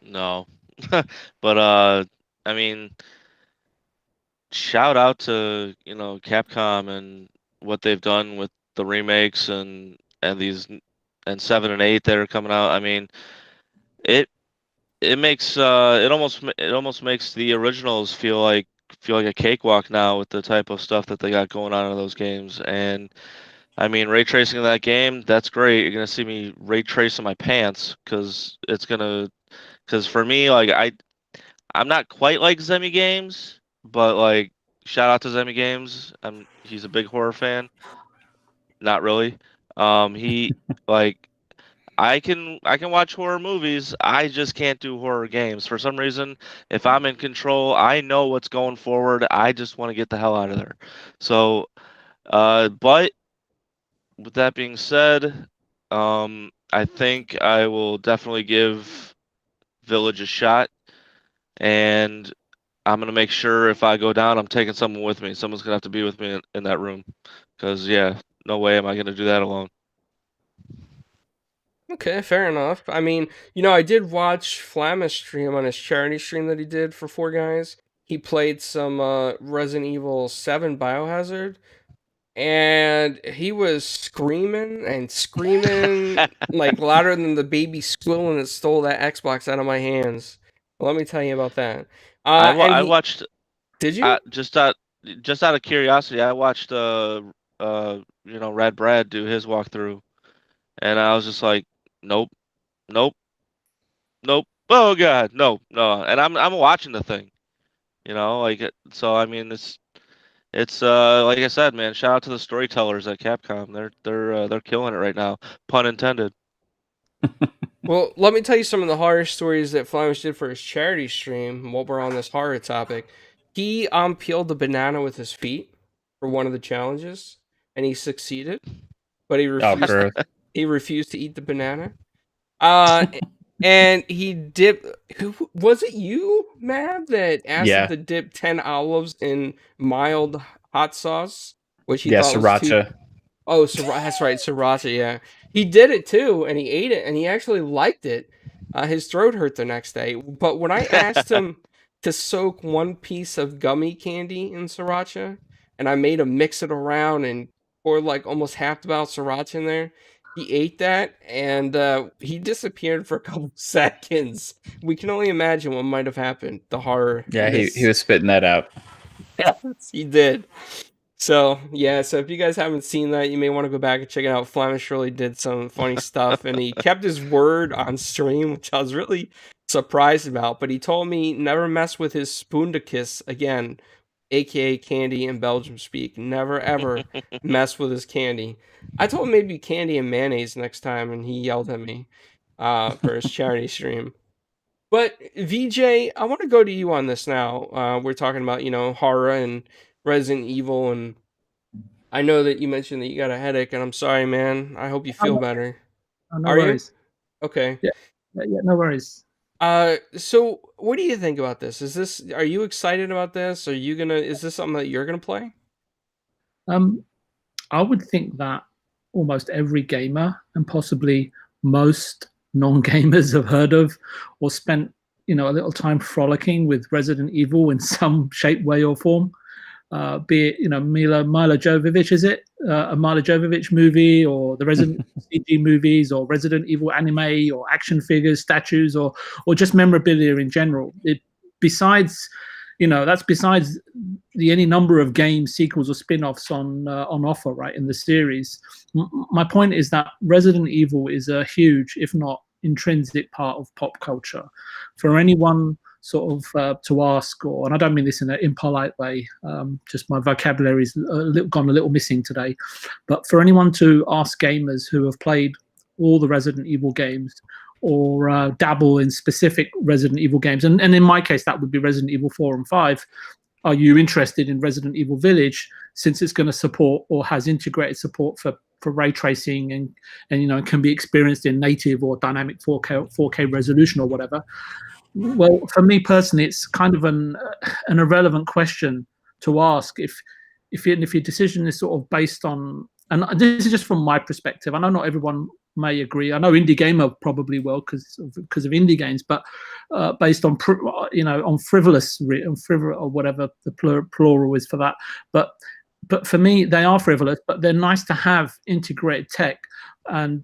No. But I mean, shout out to, Capcom and what they've done with the remakes and these and 7 and 8 that are coming out. I mean, it it makes it almost makes the originals feel like a cakewalk now with the type of stuff that they got going on in those games. And I mean, ray tracing in that game, that's great. You're gonna see me ray tracing my pants because for me, like I'm not quite like Zemi Games, but like shout out to Zemi Games. He's a big horror fan. Not really. He like I can watch horror movies. I just can't do horror games. For some reason, if I'm in control, I know what's going forward. I just want to get the hell out of there. So, but with that being said, I think I will definitely give Village a shot, and I'm gonna make sure if I go down, I'm taking someone with me. Someone's gonna have to be with me in that room, because yeah, no way am I gonna do that alone. Okay, fair enough. I mean, I did watch Flamma's stream on his charity stream that he did for Four Guys. He played some Resident Evil 7 Biohazard, and he was screaming and screaming like louder than the baby squilling that stole that Xbox out of my hands. Let me tell you about that. And I he watched did you? just out of curiosity, I watched Rad Brad do his walkthrough, and I was just like, nope, nope, nope. Oh God, no, no. And I'm watching the thing, so I mean it's like I said, man. Shout out to the storytellers at Capcom. They're killing it right now. Pun intended. Well, let me tell you some of the horror stories that Flamish did for his charity stream while we're on this horror topic. He peeled the banana with his feet for one of the challenges, and he succeeded, but he Oh, refused gross. he refused to eat the banana. Uh and he dipped. Who was it? You, Mav, that asked him Yeah. to dip 10 olives in mild hot sauce, which he Yeah, thought was too. sriracha. Oh, that's right, sriracha. Yeah, he did it too, and he ate it, and he actually liked it. His throat hurt the next day, but when I asked him to soak one piece of gummy candy in sriracha, and I made him mix it around and pour like almost half the bottle of sriracha in there, he ate that, and he disappeared for a couple seconds. We can only imagine what might have happened. The horror. Yeah, In he this. was spitting that out. Yes, he did. So yeah, so if you guys haven't seen that, you may want to go back and check it out. Flamish really did some funny stuff, and he kept his word on stream, which I was really surprised about. But he told me never mess with his spoon to kiss again, aka candy in Belgium speak. Never ever mess with his candy. I told him maybe candy and mayonnaise next time, and he yelled at me for his charity stream. But VJ, I want to go to you on this now. We're talking about horror and Resident Evil, and I know that you mentioned that you got a headache, and I'm sorry, man. I hope you Oh, feel no, better. no Are you? worries. Okay. Yeah, yeah, no worries. So what do you think about this? Are you excited about this? Is this something that you're gonna play? I would think that almost every gamer and possibly most non-gamers have heard of or spent a little time frolicking with Resident Evil in some shape, way, or form. Be it Milo Jovovich, is it a Milo Jovovich movie, or the Resident CG movies, or Resident Evil anime, or action figures, statues, or just memorabilia in general. Besides the any number of games, sequels, or spin-offs on offer, right, in the series. My point is that Resident Evil is a huge, if not intrinsic, part of pop culture. For anyone sort of to ask, and I don't mean this in an impolite way, just my vocabulary's gone a little missing today, but for anyone to ask gamers who have played all the Resident Evil games, or dabble in specific Resident Evil games, and in my case that would be Resident Evil 4 and 5, are you interested in Resident Evil Village, since it's going to support or has integrated support for ray tracing and can be experienced in native or dynamic 4K resolution or whatever? Well, for me personally, it's kind of an irrelevant question to ask if your decision is sort of based on, and this is just from my perspective. I know not everyone may agree. I know Indie Gamer probably will because of indie games, but based on on frivolous or whatever the plural is for that. But for me, they are frivolous, but they're nice to have integrated tech, and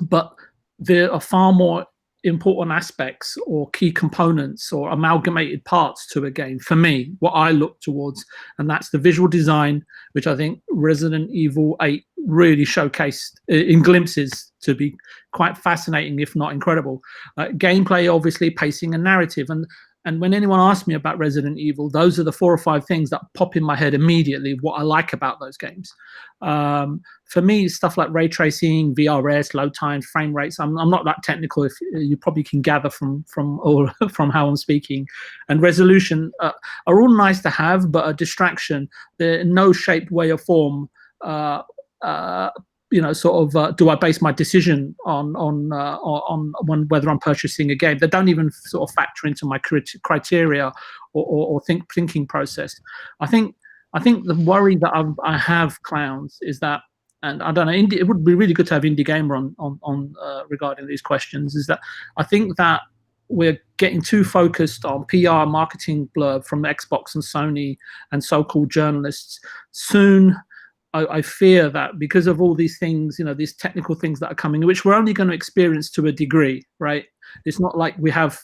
but there are far more important aspects or key components or amalgamated parts to a game for me, what I look towards, and that's the visual design, which I think Resident Evil 8 really showcased in glimpses to be quite fascinating, if not incredible. Gameplay, obviously, pacing and narrative, and when anyone asks me about Resident Evil, those are the 4 or 5 things that pop in my head immediately, what I like about those games. For me, stuff like ray tracing, VRS, load times, frame rates, I'm not that technical, if you probably can gather from how I'm speaking. And resolution are all nice to have, but a distraction. They're in no shape, way, or form do I base my decision on whether I'm purchasing a game? They don't even sort of factor into my criteria or thinking process. I think the worry that I have, clowns, is that, and I don't know, it would be really good to have Indie Gamer on regarding these questions, is that I think that we're getting too focused on PR marketing blurb from Xbox and Sony and so-called journalists. Soon, I fear that because of all these things, these technical things that are coming, which we're only going to experience to a degree, right? It's not like we have,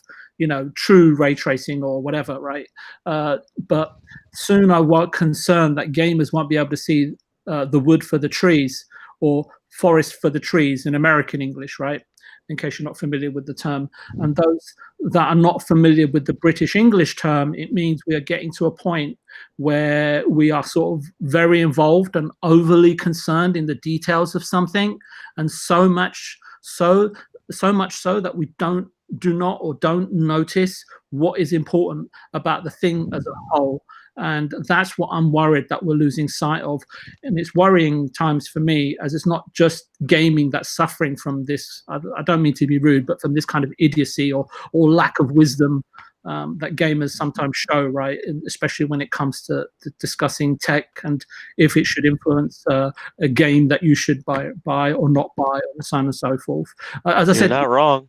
true ray tracing or whatever, right? But soon I was concerned that gamers won't be able to see the wood for the trees, or forest for the trees in American English, right? In case you're not familiar with the term. And those that are not familiar with the British English term, it means we are getting to a point where we are sort of very involved and overly concerned in the details of something, and so much so that we don't notice what is important about the thing as a whole. And that's what I'm worried that we're losing sight of. And it's worrying times for me, as it's not just gaming that's suffering from this, I don't mean to be rude, but from this kind of idiocy or lack of wisdom that gamers sometimes show, right? And especially when it comes to discussing tech and if it should influence a game that you should buy or not buy, and so on and so forth. As I said, you're not wrong.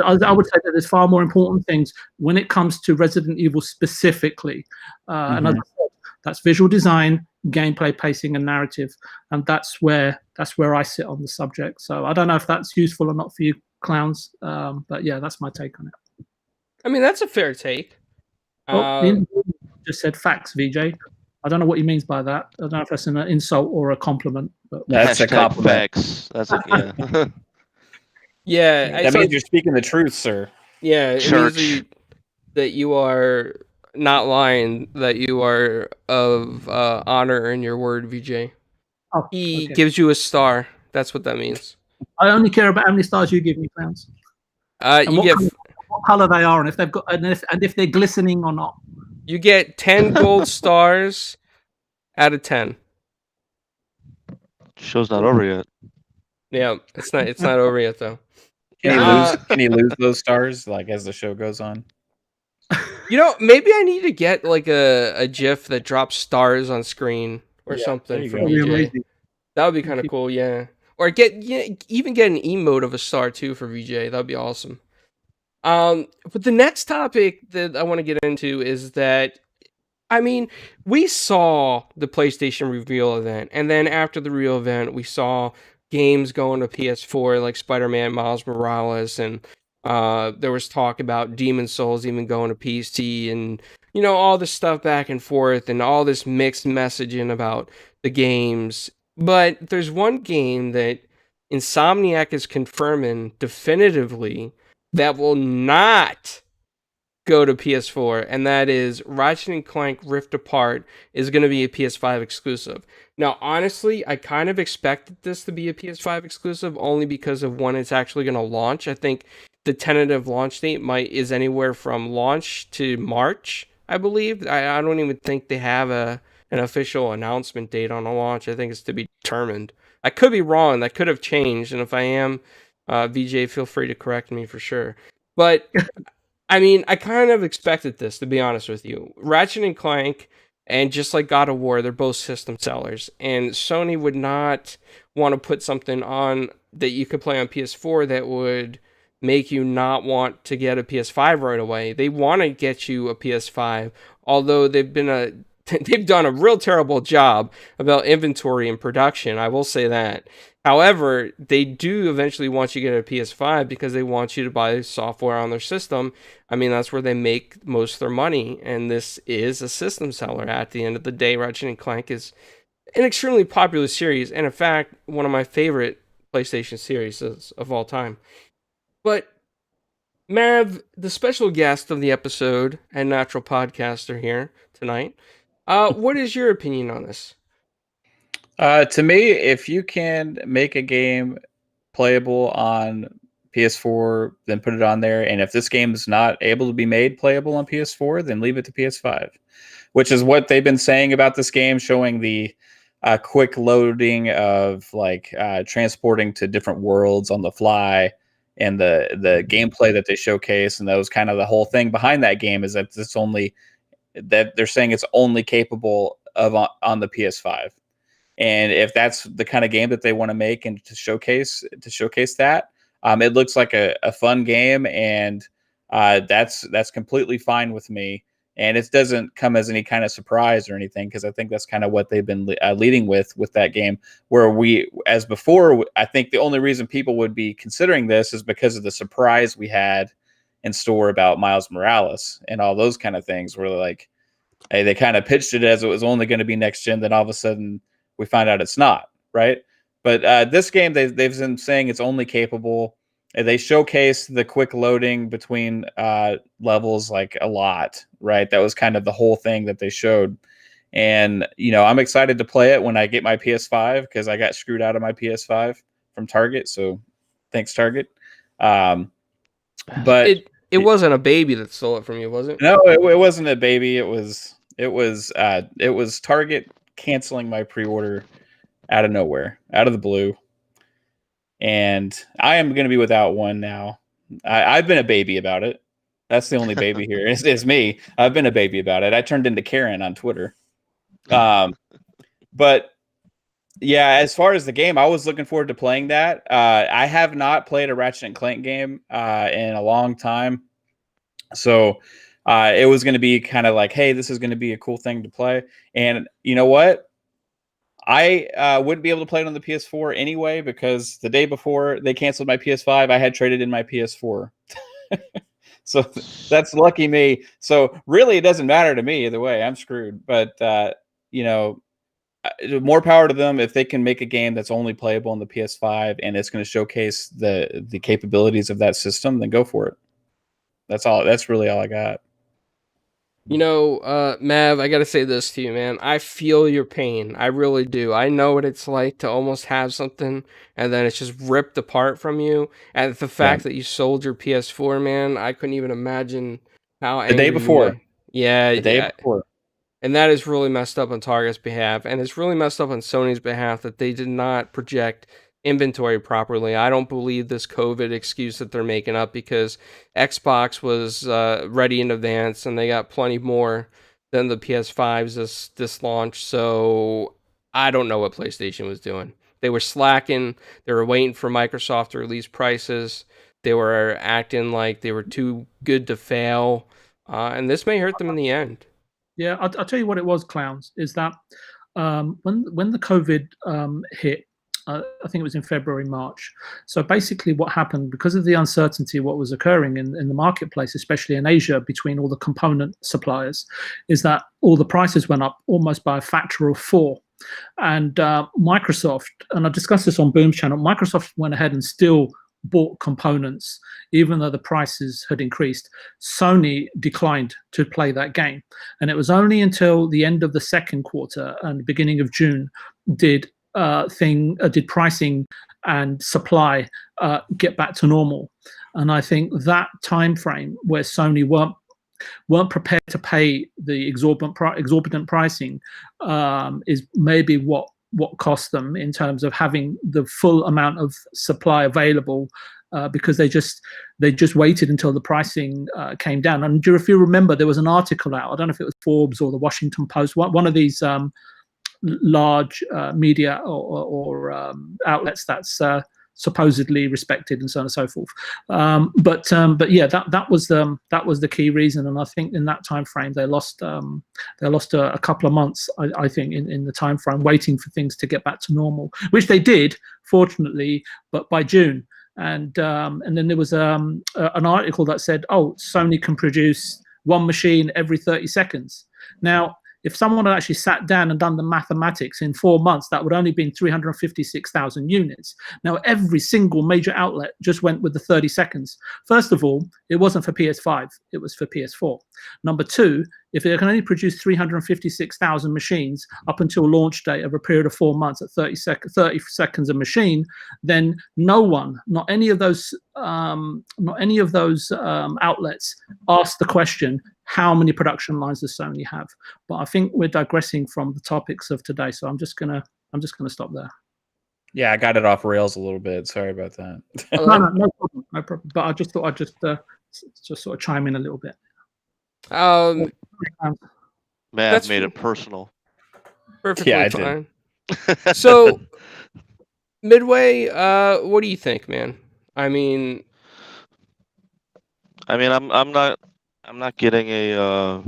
I would say that there's far more important things when it comes to Resident Evil specifically. And as I said, that's visual design, gameplay, pacing, and narrative. And that's where I sit on the subject. So I don't know if that's useful or not for you, clowns. But yeah, that's my take on it. I mean, that's a fair take. Just said facts, VJ. I don't know what he means by that. I don't know if that's an insult or a compliment. But that's a compliment. Facts. That's yeah. Yeah, that means you're speaking the truth, sir. Yeah, it Church. means that you are not lying, that you are of honor in your word, VJ. Oh, he okay. gives you a star. That's what that means. I only care about how many stars you give me, clowns. You get what color they are, and if they've got, and if they're glistening or not. You get 10 gold stars out of 10. Show's not over yet. Yeah, it's not over yet though. Can he lose those stars like as the show goes on? Maybe I need to get like a GIF that drops stars on screen or something for VJ. That would be kind of cool, yeah. Or even get an emote of a star too for VJ. That would be awesome. But the next topic that I want to get into is that, I mean, we saw the PlayStation reveal event, and then after the reveal event, we saw games going to PS4 like Spider-Man Miles Morales, and there was talk about Demon Souls even going to PC, and all this stuff back and forth, and all this mixed messaging about the games. But there's one game that Insomniac is confirming definitively that will not go to PS4, and that is Ratchet and Clank Rift Apart is going to be a PS5 exclusive. Now, honestly, I kind of expected this to be a PS5 exclusive only because of when it's actually going to launch. I think the tentative launch date is anywhere from launch to March, I believe. I don't even think they have an official announcement date on the launch. I think it's to be determined. I could be wrong. That could have changed, and if I am, VJ, feel free to correct me for sure. But I mean, I kind of expected this, to be honest with you. Ratchet and Clank, and just like God of War, they're both system sellers. And Sony would not want to put something on that you could play on PS4 that would make you not want to get a PS5 right away. They want to get you a PS5, although they've done a real terrible job about inventory and production. I will say that. However, they do eventually want you to get a PS5 because they want you to buy software on their system. I mean, that's where they make most of their money, and this is a system seller. At the end of the day, Ratchet and Clank is an extremely popular series, and in fact, one of my favorite PlayStation series of all time. But Mav, the special guest of the episode and natural podcaster here tonight, what is your opinion on this? To me, if you can make a game playable on PS4, then put it on there. And if this game is not able to be made playable on PS4, then leave it to PS5, which is what they've been saying about this game, showing the quick loading of transporting to different worlds on the fly, and the gameplay that they showcase, and that was kind of the whole thing behind that game, is that they're saying it's only capable of on the PS5. And if that's the kind of game that they want to make and to showcase that, it looks like a fun game, and that's completely fine with me. And it doesn't come as any kind of surprise or anything, because I think that's kind of what they've been leading with that game. Where as before, I think the only reason people would be considering this is because of the surprise we had in store about Miles Morales and all those kind of things. Where hey, they kind of pitched it as it was only going to be next gen, then all of a sudden we find out it's not, right? But this game, they've been saying it's only capable. They showcase the quick loading between levels like a lot, right? That was kind of the whole thing that they showed. And, I'm excited to play it when I get my PS5, because I got screwed out of my PS5 from Target. So thanks, Target. But it wasn't a baby that stole it from you, was it? No, it wasn't a baby. It was Target canceling my pre-order out of nowhere, out of the blue. And I am going to be without one now. I've been a baby about it. That's the only baby here. It's me. I've been a baby about it. I turned into Karen on Twitter. But yeah, as far as the game, I was looking forward to playing that. I have not played a Ratchet and Clank game in a long time. So it was going to be kind of like, hey, this is going to be a cool thing to play. And you know what? I wouldn't be able to play it on the PS4 anyway, because the day before they canceled my PS5, I had traded in my PS4. So that's lucky me. So really, it doesn't matter to me either way. I'm screwed. But, more power to them. If they can make a game that's only playable on the PS5 and it's going to showcase the capabilities of that system, then go for it. That's all. That's really all I got. Mav, I gotta say this to you, man. I feel your pain. I really do. I know what it's like to almost have something and then it's just ripped apart from you. And the fact that you sold your PS4, man, I couldn't even imagine how angry the day before. The day before. And that is really messed up on Target's behalf, and it's really messed up on Sony's behalf that they did not project inventory properly. I don't believe this COVID excuse that they're making up, because Xbox was ready in advance, and they got plenty more than the PS5s this launch. So I don't know what PlayStation was doing. They were slacking. They were waiting for Microsoft to release prices. They were acting like they were too good to fail, and this may hurt them in the end. Yeah, I'll tell you what it was, clowns. Is that when the COVID hit, I think it was in February, March. So basically, what happened because of the uncertainty, what was occurring in the marketplace, especially in Asia, between all the component suppliers, is that all the prices went up almost by a factor of 4. And Microsoft, and I discussed this on Boom's channel, Microsoft went ahead and still bought components, even though the prices had increased. Sony declined to play that game. And it was only until the end of the second quarter and beginning of June did pricing and supply get back to normal. And I think that time frame where Sony weren't prepared to pay the exorbitant pricing is maybe what cost them in terms of having the full amount of supply available, because they just waited until the pricing came down. And if you remember, there was an article out, I don't know if it was Forbes or the Washington Post, one of these large media or outlets that's supposedly respected and so on and so forth. But yeah, that was the key reason. And I think in that time frame they lost a couple of months, I think, in the time frame waiting for things to get back to normal, which they did, fortunately, but by June. And then there was an article that said, oh, Sony can produce one machine every 30 seconds. Now, if someone had actually sat down and done the mathematics in 4 months, that would only been 356,000 units. Now, every single major outlet just went with the 30 seconds. First of all, it wasn't for PS5, it was for PS4. Number two, if they can only produce 356,000 machines up until launch date of a period of 4 months at 30 seconds a machine, then no one, not any of those outlets asked the question, how many production lines does Sony have? But I think we're digressing from the topics of today, so I'm just gonna stop there. Yeah, I got it off rails a little bit. Sorry about that. No problem. But I just thought I'd just sort of chime in a little bit. Matt made it personal. Perfectly Yeah, I fine. So, Midway, what do you think, man? I mean, I'm not getting a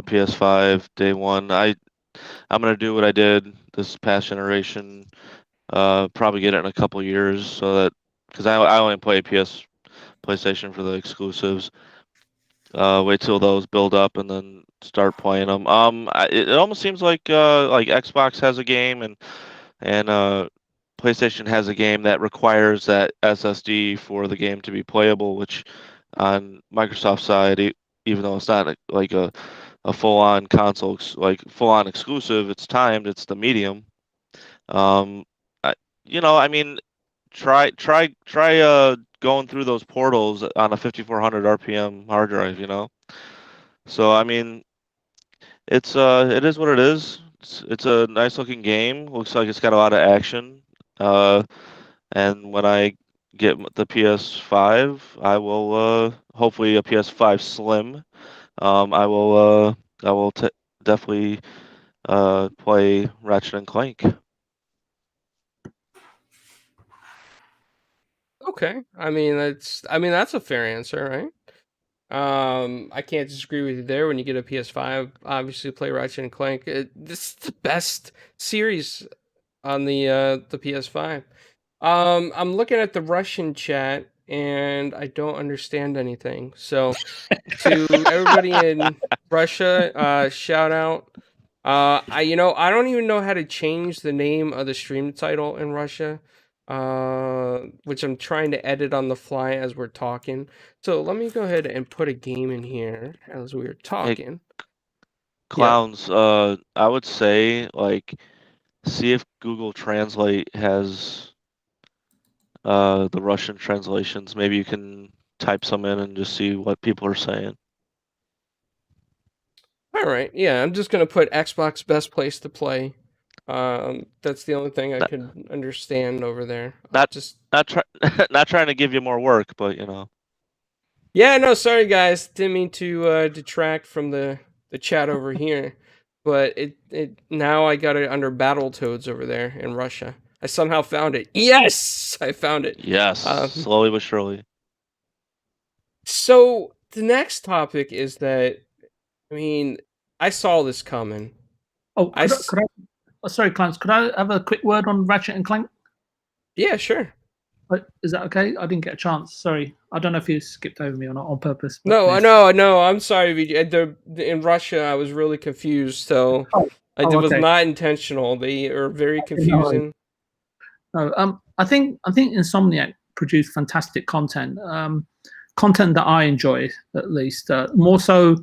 PS5 day one. I'm gonna do what I did this past generation. Probably get it in a couple years, so that because I only play PlayStation for the exclusives. Wait till those build up and then start playing them. It almost seems like Xbox has a game and PlayStation has a game that requires that SSD for the game to be playable, which on Microsoft side, even though it's not like a full-on console, like full-on exclusive, it's timed, it's the medium. Try going through those portals on a 5400 RPM hard drive, So I mean, it is what it is. It's a nice looking game. Looks like it's got a lot of action. And when I get the PS5, I will hopefully a PS5 Slim. I will definitely play Ratchet and Clank. okay. I mean, that's a fair answer, right? I can't disagree with you there. When you get a PS5, obviously play Ratchet and Clank. This is the best series on the PS5. I'm looking at the Russian chat and I don't understand anything. So to everybody in Russia, shout out. I don't even know how to change the name of the stream title in Russia, which I'm trying to edit on the fly as we're talking. So let me go ahead and put a game in here as we were talking. Clowns, I would say see if Google Translate has the Russian translations. Maybe you can type some in and just see what people are saying. All right, yeah, I'm just gonna put Xbox best place to play. That's the only thing I could understand over there. Not trying to give you more work, but Yeah, no, sorry guys, didn't mean to detract from the chat over here, but it now I got it under Battletoads over there in Russia. I somehow found it. Yes, I found it. Yes, slowly but surely. So the next topic is that, I mean, I saw this coming. Oh, I could I sorry, Clarence, could I have a quick word on Ratchet and Clank? Yeah, sure. Is that okay? I didn't get a chance. Sorry, I don't know if you skipped over me or not on purpose. No, I please. know, no. I'm sorry, VJ. In Russia, I was really confused, so Oh, it was okay. not intentional. They are very confusing. No, I think Insomniac produced fantastic content. Content that I enjoy, at least. More so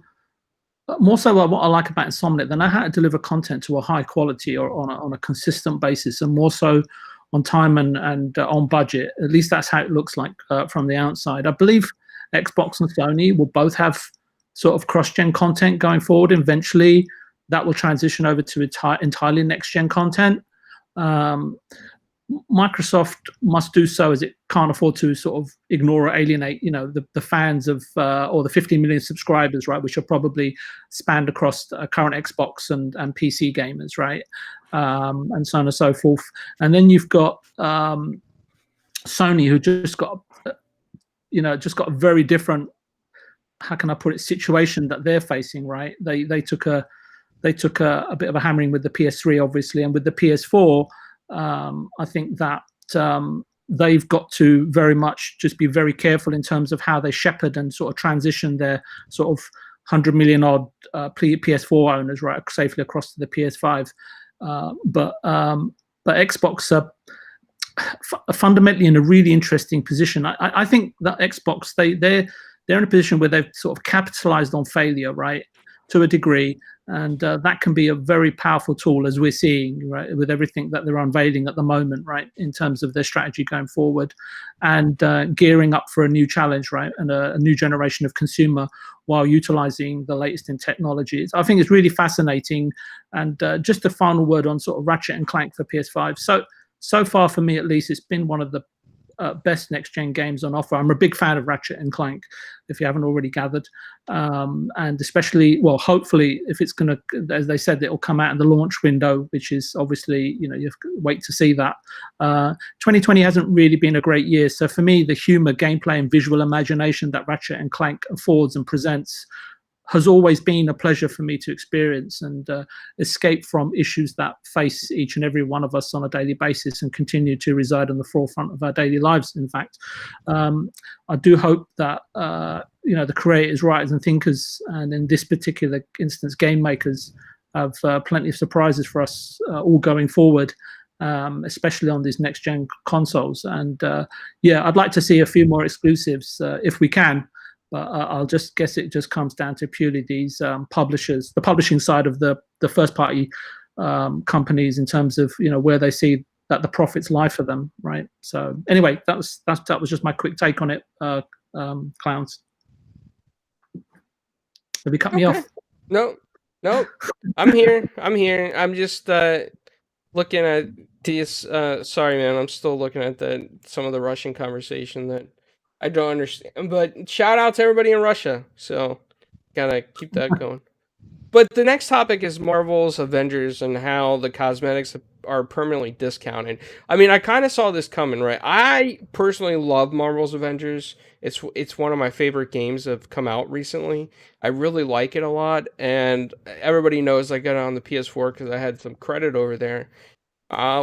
what I like about Insomniac, they know how to deliver content to a high quality or on a consistent basis, and more so on time and on budget. At least that's how it looks like from the outside. I believe Xbox and Sony will both have sort of cross-gen content going forward. Eventually, that will transition over to entirely next-gen content. Um, Microsoft must do so, as it can't afford to sort of ignore or alienate, the fans of or the 15 million subscribers, right, which are probably spanned across current Xbox and PC gamers, right, and so on and so forth. And then you've got Sony, who just got a very different, how can I put it, situation that they're facing, right? They took a bit of a hammering with the PS3, obviously, and with the PS4. I think that they've got to very much just be very careful in terms of how they shepherd and sort of transition their sort of 100 million odd PS4 owners, right, safely across to the PS5. But Xbox are fundamentally in a really interesting position. I think that Xbox, they're in a position where they've sort of capitalized on failure, right, to a degree, and that can be a very powerful tool, as we're seeing, right, with everything that they're unveiling at the moment, right, in terms of their strategy going forward, and gearing up for a new challenge, right, and a new generation of consumer, while utilizing the latest in technologies. I think it's really fascinating. And just a final word on sort of Ratchet and Clank for PS5. So far, for me at least, it's been one of the best next-gen games on offer. I'm a big fan of Ratchet and Clank, if you haven't already gathered, and especially, well, hopefully, if it's going to, as they said, it'll come out in the launch window, which is obviously, you have to wait to see that. 2020 hasn't really been a great year, so for me, the humor, gameplay, and visual imagination that Ratchet and Clank affords and presents has always been a pleasure for me to experience and escape from issues that face each and every one of us on a daily basis and continue to reside on the forefront of our daily lives. In fact, I do hope that the creators, writers, and thinkers, and in this particular instance, game makers, have plenty of surprises for us all going forward. Especially on these next-gen consoles, and I'd like to see a few more exclusives if we can. But I'll just guess it just comes down to purely these publishers, the publishing side of the first-party companies, in terms of where they see that the profits lie for them, right? So anyway, that was just my quick take on it, clowns. Have you cut me off? No, I'm here. I'm just looking at these. Sorry, man. I'm still looking at some of the Russian conversation that I don't understand. But shout out to everybody in Russia. So gotta keep that going. But the next topic is Marvel's Avengers and how the cosmetics are permanently discounted. I mean, I kind of saw this coming, right? I personally love Marvel's Avengers. It's one of my favorite games that have come out recently. I really like it a lot, and everybody knows I got it on the PS4 because I had some credit over there,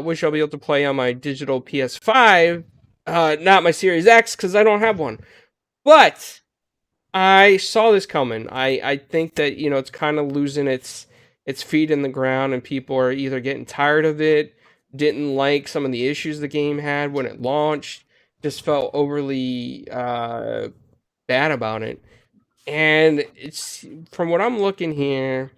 which I'll be able to play on my digital PS5, not my Series X because I don't have one. But I saw this coming. I think that it's kind of losing its feet in the ground, and people are either getting tired of it, didn't like some of the issues the game had when it launched, just felt overly bad about it. And it's, from what I'm looking here,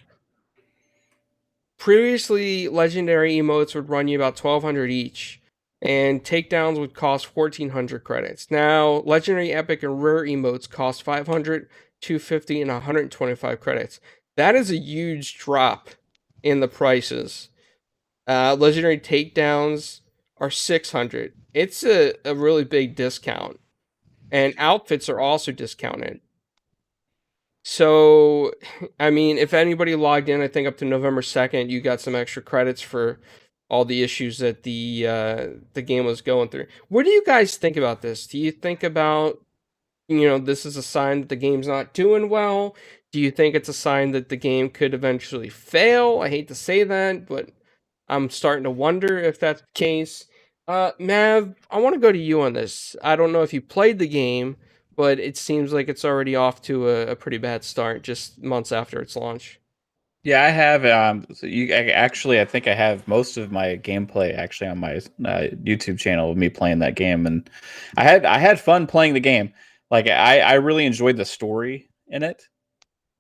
previously legendary emotes would run you about 1,200 each, and takedowns would cost 1,400 credits. Now, legendary, epic, and rare emotes cost 500, 250, and 125 credits. That is a huge drop in the prices. Legendary takedowns are 600. It's a really big discount. And outfits are also discounted. So, I mean, if anybody logged in, I think up to November 2nd, you got some extra credits for all the issues that the game was going through. What do you guys think about this? Do you think about this is a sign that the game's not doing well? Do you think it's a sign that the game could eventually fail? I hate to say that, but I'm starting to wonder if that's the case. Mav, I want to go to you on this. I don't know if you played the game, but it seems like it's already off to a pretty bad start just months after its launch. Yeah, I have. I think I have most of my gameplay actually on my YouTube channel of me playing that game, and I had fun playing the game. Like I really enjoyed the story in it,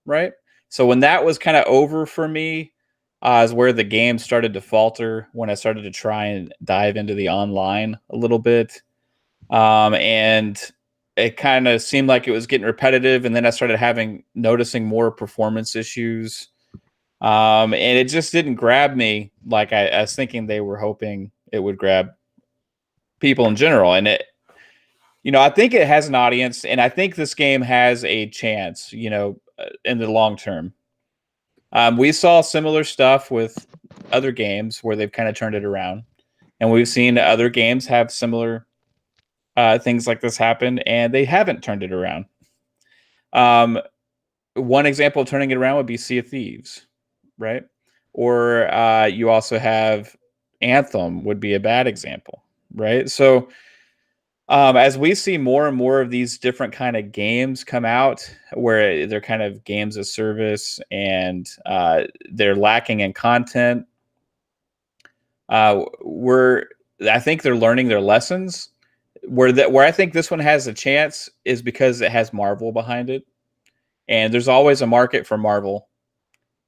right? So when that was kind of over for me, is where the game started to falter when I started to try and dive into the online a little bit, and it kind of seemed like it was getting repetitive, and then I started noticing more performance issues. And it just didn't grab me like I was thinking they were hoping it would grab people in general. And I think it has an audience, and I think this game has a chance, in the long term. We saw similar stuff with other games where they've kind of turned it around, and we've seen other games have similar things like this happen, and they haven't turned it around. One example of turning it around would be Sea of Thieves, right? Or you also have Anthem would be a bad example, right? So as we see more and more of these different kind of games come out where they're kind of games of service and they're lacking in content, I think they're learning their lessons. Where I think this one has a chance is because it has Marvel behind it, and there's always a market for Marvel,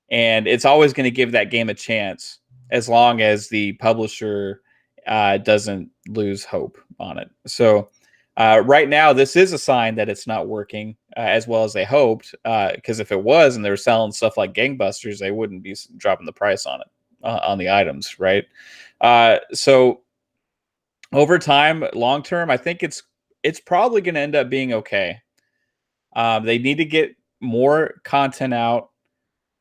and it's always going to give that game a chance as long as the publisher doesn't lose hope on it. So right now, this is a sign that it's not working as well as they hoped. Because if it was and they were selling stuff like gangbusters, they wouldn't be dropping the price on it on the items, right? So over time, long term, I think it's probably going to end up being okay. They need to get more content out.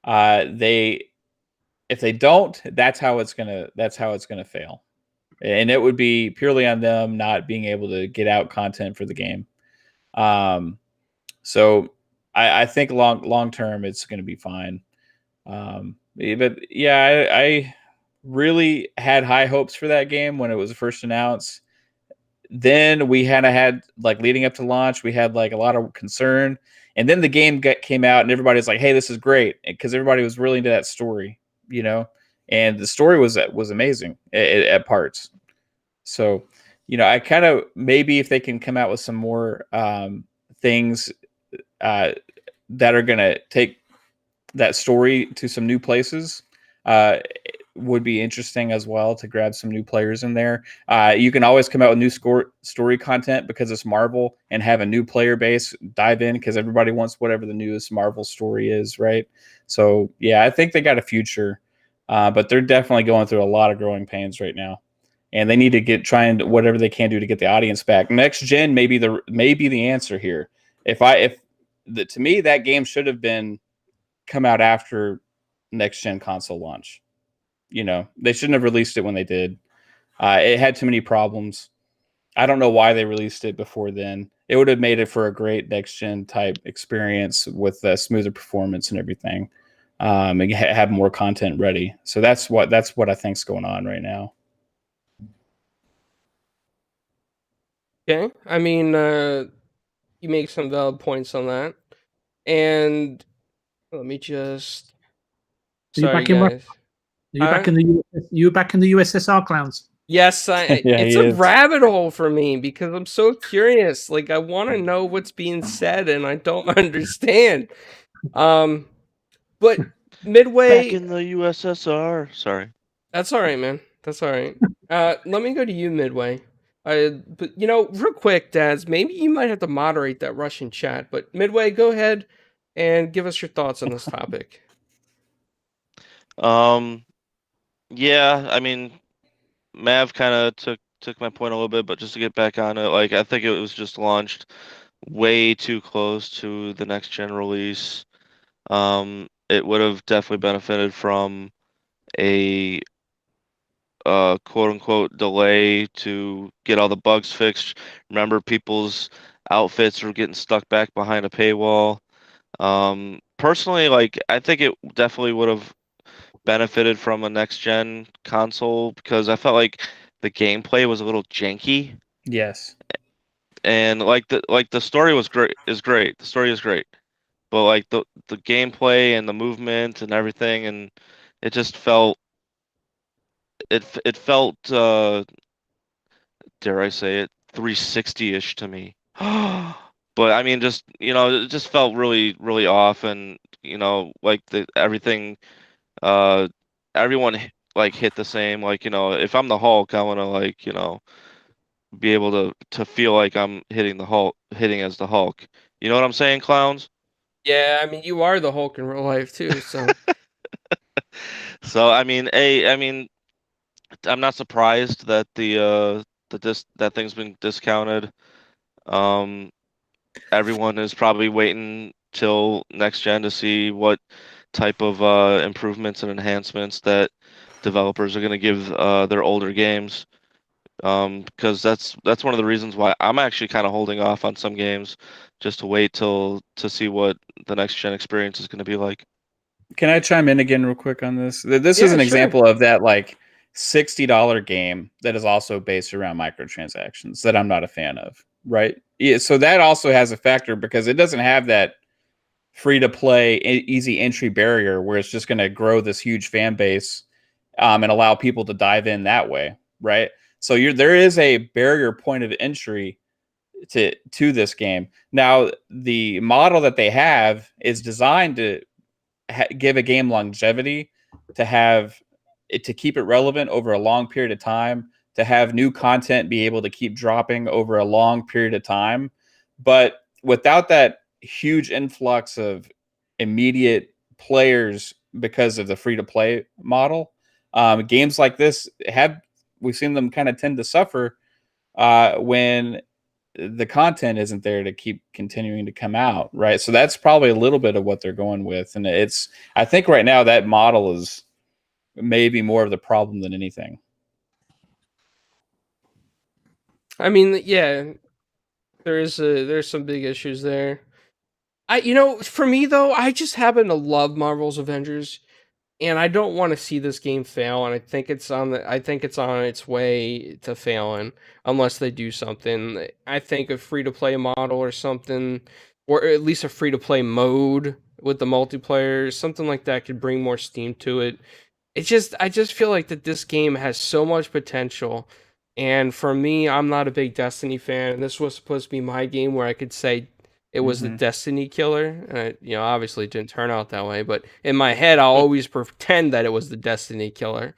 If they don't, that's how it's gonna fail, and it would be purely on them not being able to get out content for the game. So I think long term it's going to be fine. But yeah, I really had high hopes for that game when it was first announced. Then we had like leading up to launch, we had like a lot of concern, and then the game came out, and everybody's like, "Hey, this is great," because everybody was really into that story, and the story was amazing at parts. So, I kind of maybe if they can come out with some more things that are gonna take that story to some new places. Would be interesting as well to grab some new players in there. You can always come out with new story content because it's Marvel and have a new player base dive in because everybody wants whatever the newest Marvel story is, right? So yeah, I think they got a future, but they're definitely going through a lot of growing pains right now, and they need to trying whatever they can do to get the audience back. Next gen may be the answer here. To me that game should have been come out after next gen console launch. They shouldn't have released it when they did. It had too many problems. I don't know why they released it before then. It would have made it for a great next gen type experience with smoother performance and everything, and have more content ready. So that's what I think's going on right now. Okay, I mean, you make some valid points on that, and let me just. Are you Sorry, back in Russia? guys. Are you back in the you back in the USSR, clowns? Yes, Yeah, it's he a is. rabbit hole for me because I'm so curious. Like, I want to know what's being said, and I don't understand. But Back Midway, in the USSR. Sorry. that's all right, man. That's all right. Let me go to you, Midway. But real quick, Dads, maybe you might have to moderate that Russian chat. But Midway, go ahead and give us your thoughts on this topic. Yeah, I mean, Mav kind of took my point a little bit, but just to get back on it, like I think it was just launched way too close to the next gen release. It would have definitely benefited from a quote unquote delay to get all the bugs fixed. Remember, people's outfits were getting stuck back behind a paywall. Personally, like I think it definitely would have benefited from a next gen console because I felt like the gameplay was a little janky, Yes. and like the story was great. The story is great, but like the gameplay and the movement and everything, and it just felt dare I say it, 360-ish to me. But I mean, just it just felt really, really off, and like the everything, uh, everyone like hit the same. Like if I'm the Hulk, I want to like be able to feel like I'm hitting the Hulk, hitting as the Hulk. You know what I'm saying, clowns? Yeah, I mean, you are the Hulk in real life too, so So I mean, I'm not surprised that that thing's been discounted. Um, Everyone is probably waiting till next gen to see what type of improvements and enhancements that developers are going to give their older games. Because that's one of the reasons why I'm actually kind of holding off on some games just to wait to see what the next gen experience is going to be like. Can I chime in again real quick on this? This is yeah, an sure. example of that like $60 game that is also based around microtransactions that I'm not a fan of, right? Yeah, so that also has a factor because it doesn't have that free to play easy entry barrier where it's just going to grow this huge fan base and allow people to dive in that way, right? So there is a barrier point of entry to this game. Now, the model that they have is designed to give a game longevity, to have it to keep it relevant over a long period of time, to have new content be able to keep dropping over a long period of time. But without that huge influx of immediate players because of the free to play model, games like this have we've seen them kind of tend to suffer when the content isn't there to keep continuing to come out, right? So that's probably a little bit of what they're going with, and I think right now that model is maybe more of the problem than anything. I mean, yeah, there's some big issues there. For me though, I just happen to love Marvel's Avengers, and I don't want to see this game fail. And I think it's on its way to failing unless they do something. I think a free to play model or something, or at least a free to play mode with the multiplayer, something like that could bring more steam to it. I just feel like that this game has so much potential. And for me, I'm not a big Destiny fan, and this was supposed to be my game where I could say it was the Mm-hmm. Destiny killer. And obviously it didn't turn out that way, but in my head, I'll always pretend that it was the Destiny killer.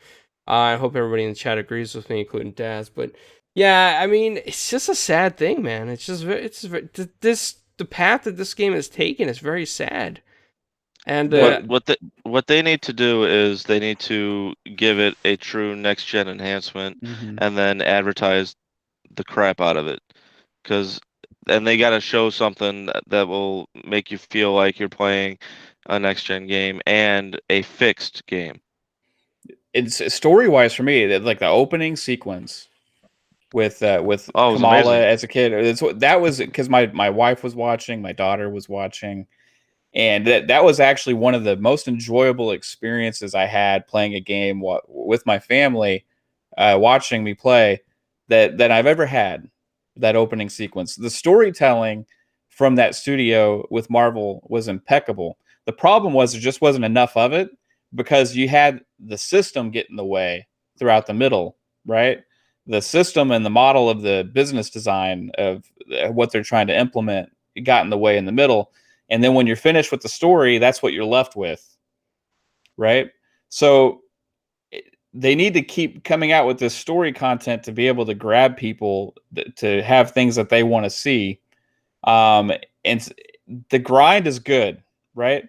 I hope everybody in the chat agrees with me, including Daz. But yeah, I mean, it's just a sad thing, man. It's just the path that this game has taken is very sad. And The What they need to do is they need to give it a true next gen enhancement mhm. and then advertise the crap out of it. Because and they got to show something that will make you feel like you're playing a next gen game and a fixed game. It's story wise for me, like the opening sequence with Oh, it was Kamala amazing. as a kid. That was because my wife was watching, my daughter was watching. And that was actually one of the most enjoyable experiences I had playing a game with my family, watching me play that I've ever had. That opening sequence, the storytelling from that studio with Marvel was impeccable. The problem was there just wasn't enough of it because you had the system get in the way throughout the middle, right? The system and the model of the business design of what they're trying to implement got in the way in the middle, and then when you're finished with the story, that's what you're left with, right? So they need to keep coming out with this story content to be able to grab people to have things that they want to see. And the grind is good, right?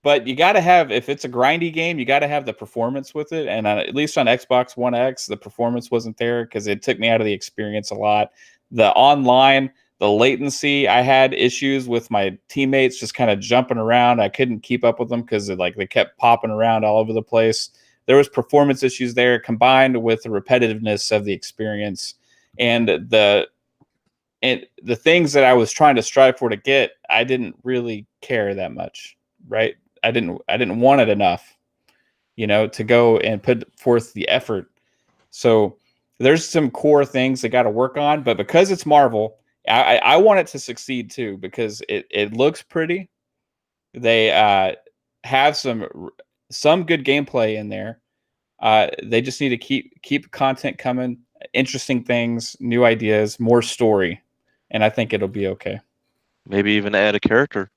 But you got to have, if it's a grindy game, you got to have the performance with it. And at least on Xbox One X, the performance wasn't there because it took me out of the experience a lot. The online, the latency, I had issues with my teammates just kind of jumping around. I couldn't keep up with them because they kept popping around all over the place. There was performance issues there combined with the repetitiveness of the experience and and the things that I was trying to strive for to get, I didn't really care that much, right? I didn't want it enough, to go and put forth the effort. So there's some core things they got to work on, but because it's Marvel, I want it to succeed too, because it looks pretty. They have some good gameplay in there. They just need to keep content coming, interesting things, new ideas, more story, and I think it'll be okay. Maybe even add a character.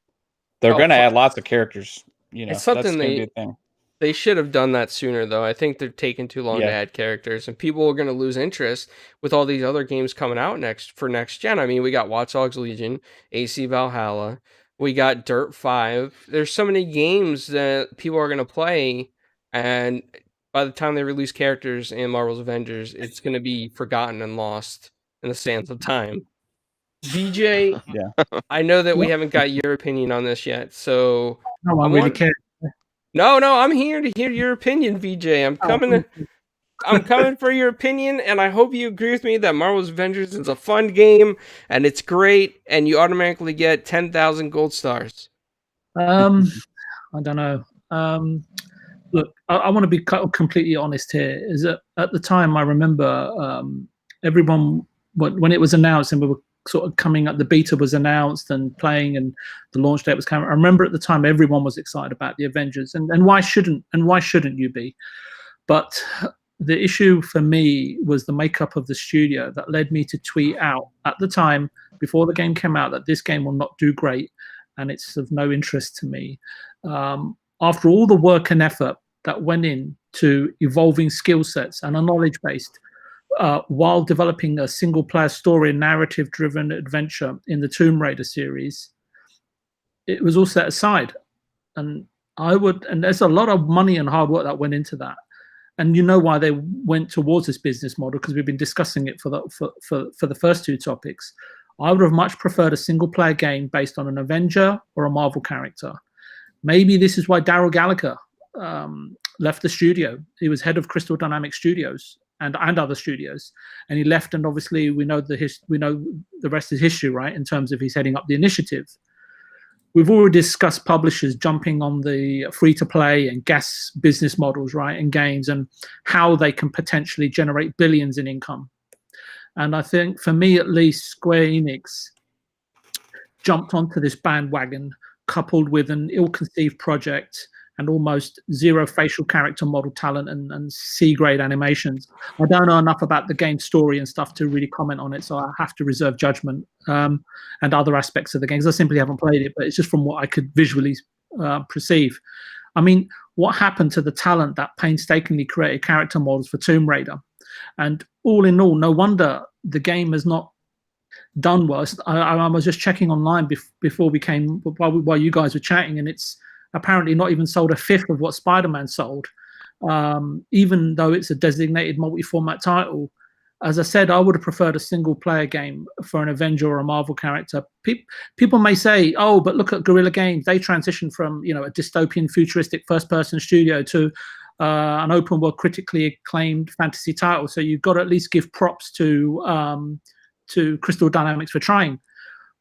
They're Oh, going to add lots of characters. It's That's something going to be a thing. they should have done that sooner, though. I think they're taking too long to add characters, and people are going to lose interest with all these other games coming out for next gen. I mean, we got Watch Dogs Legion, AC Valhalla, we got Dirt 5. There's so many games that people are going to play, and by the time they release characters in Marvel's Avengers, it's going to be forgotten and lost in the sands of time. VJ, I know that we haven't got your opinion on this yet, so No one really cares. No, I'm here to hear your opinion, VJ. I'm coming for your opinion, and I hope you agree with me that Marvel's Avengers is a fun game, and it's great, and you automatically get 10,000 gold stars. I don't know. Look, I want to be completely honest here. Is that at the time I remember everyone, when it was announced and we were sort of coming up, the beta was announced and playing, and the launch date was coming. I remember at the time everyone was excited about the Avengers, and why shouldn't you be? But the issue for me was the makeup of the studio that led me to tweet out at the time, before the game came out, that this game will not do great and it's of no interest to me. After all the work and effort that went into evolving skill sets and a knowledge base, while developing a single-player story and narrative-driven adventure in the Tomb Raider series, it was all set aside. And there's a lot of money and hard work that went into that. And you know why they went towards this business model, because we've been discussing it for the first two topics. I would have much preferred a single-player game based on an Avenger or a Marvel character. Maybe this is why Daryl Gallagher left the studio. He was head of Crystal Dynamics Studios and other studios, and he left. And obviously, we know the rest is history, right? In terms of he's heading up the initiative. We've already discussed publishers jumping on the free-to-play and gas business models, right, in games, and how they can potentially generate billions in income. And I think, for me at least, Square Enix jumped onto this bandwagon, coupled with an ill-conceived project and almost zero facial character model talent and C-grade animations. I don't know enough about the game story and stuff to really comment on it, so I have to reserve judgment and other aspects of the game, because I simply haven't played it, but it's just from what I could visually perceive. I mean, what happened to the talent that painstakingly created character models for Tomb Raider? And all in all, no wonder the game has not done well. I was just checking online before we came, while you guys were chatting, and it's apparently not even sold a fifth of what Spider-Man sold, even though it's a designated multi-format title. As I said, I would have preferred a single-player game for an Avenger or a Marvel character. People may say, "Oh, but look at Guerrilla Games. They transitioned from a dystopian, futuristic first-person studio to an open-world, critically acclaimed fantasy title." So you've got to at least give props to Crystal Dynamics for trying.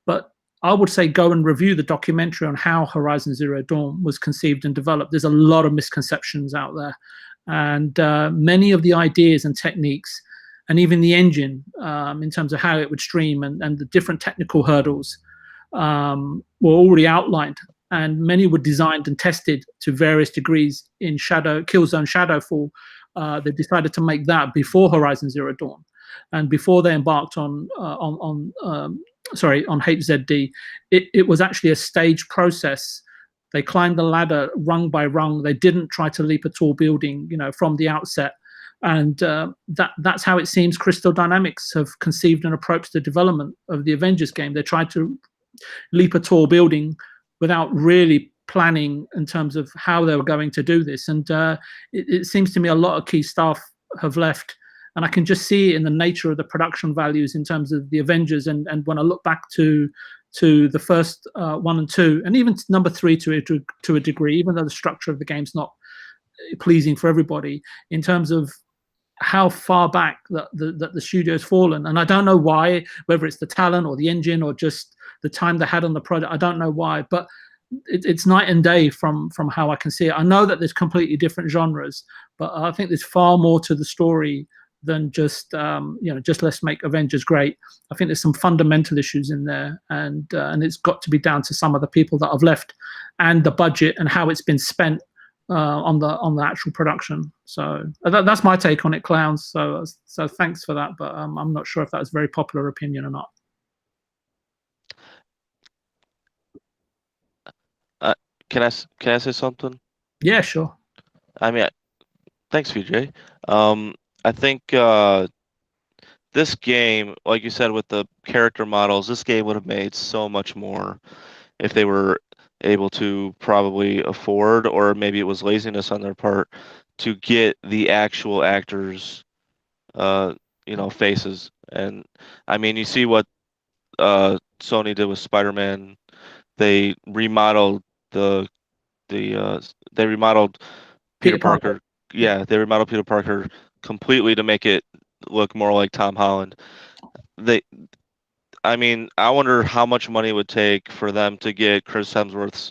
But I would say go and review the documentary on how Horizon Zero Dawn was conceived and developed. There's a lot of misconceptions out there. And many of the ideas and techniques, and even the engine in terms of how it would stream and the different technical hurdles were already outlined. And many were designed and tested to various degrees in Killzone Shadowfall. They decided to make that before Horizon Zero Dawn. And before they embarked on HZD, it was actually a staged process. They climbed the ladder rung by rung. They didn't try to leap a tall building, from the outset. And that's how it seems Crystal Dynamics have conceived and approached the development of the Avengers game. They tried to leap a tall building without really planning in terms of how they were going to do this. And it seems to me a lot of key staff have left. And I can just see it in the nature of the production values in terms of the Avengers. And when I look back to the first 1 and 2, and even number 3 to a degree, even though the structure of the game's not pleasing for everybody, in terms of how far back that the studio's fallen. And I don't know why, whether it's the talent or the engine or just the time they had on the product. I don't know why, but it's night and day from how I can see it. I know that there's completely different genres, but I think there's far more to the story than just just let's make Avengers great. I think there's some fundamental issues in there, and it's got to be down to some of the people that have left, and the budget and how it's been spent on the actual production. So that's my take on it, Clowns. So thanks for that, but I'm not sure if that's a very popular opinion or not. Can I say something? Yeah, sure. I mean, thanks, VJ. I think this game, like you said, with the character models, this game would have made so much more if they were able to probably afford, or maybe it was laziness on their part, to get the actual actors, faces. And I mean, you see what Sony did with Spider-Man. They remodeled they remodeled Peter Parker. Yeah, they remodeled Peter Parker completely to make it look more like Tom Holland. I mean, I wonder how much money it would take for them to get Chris Hemsworth's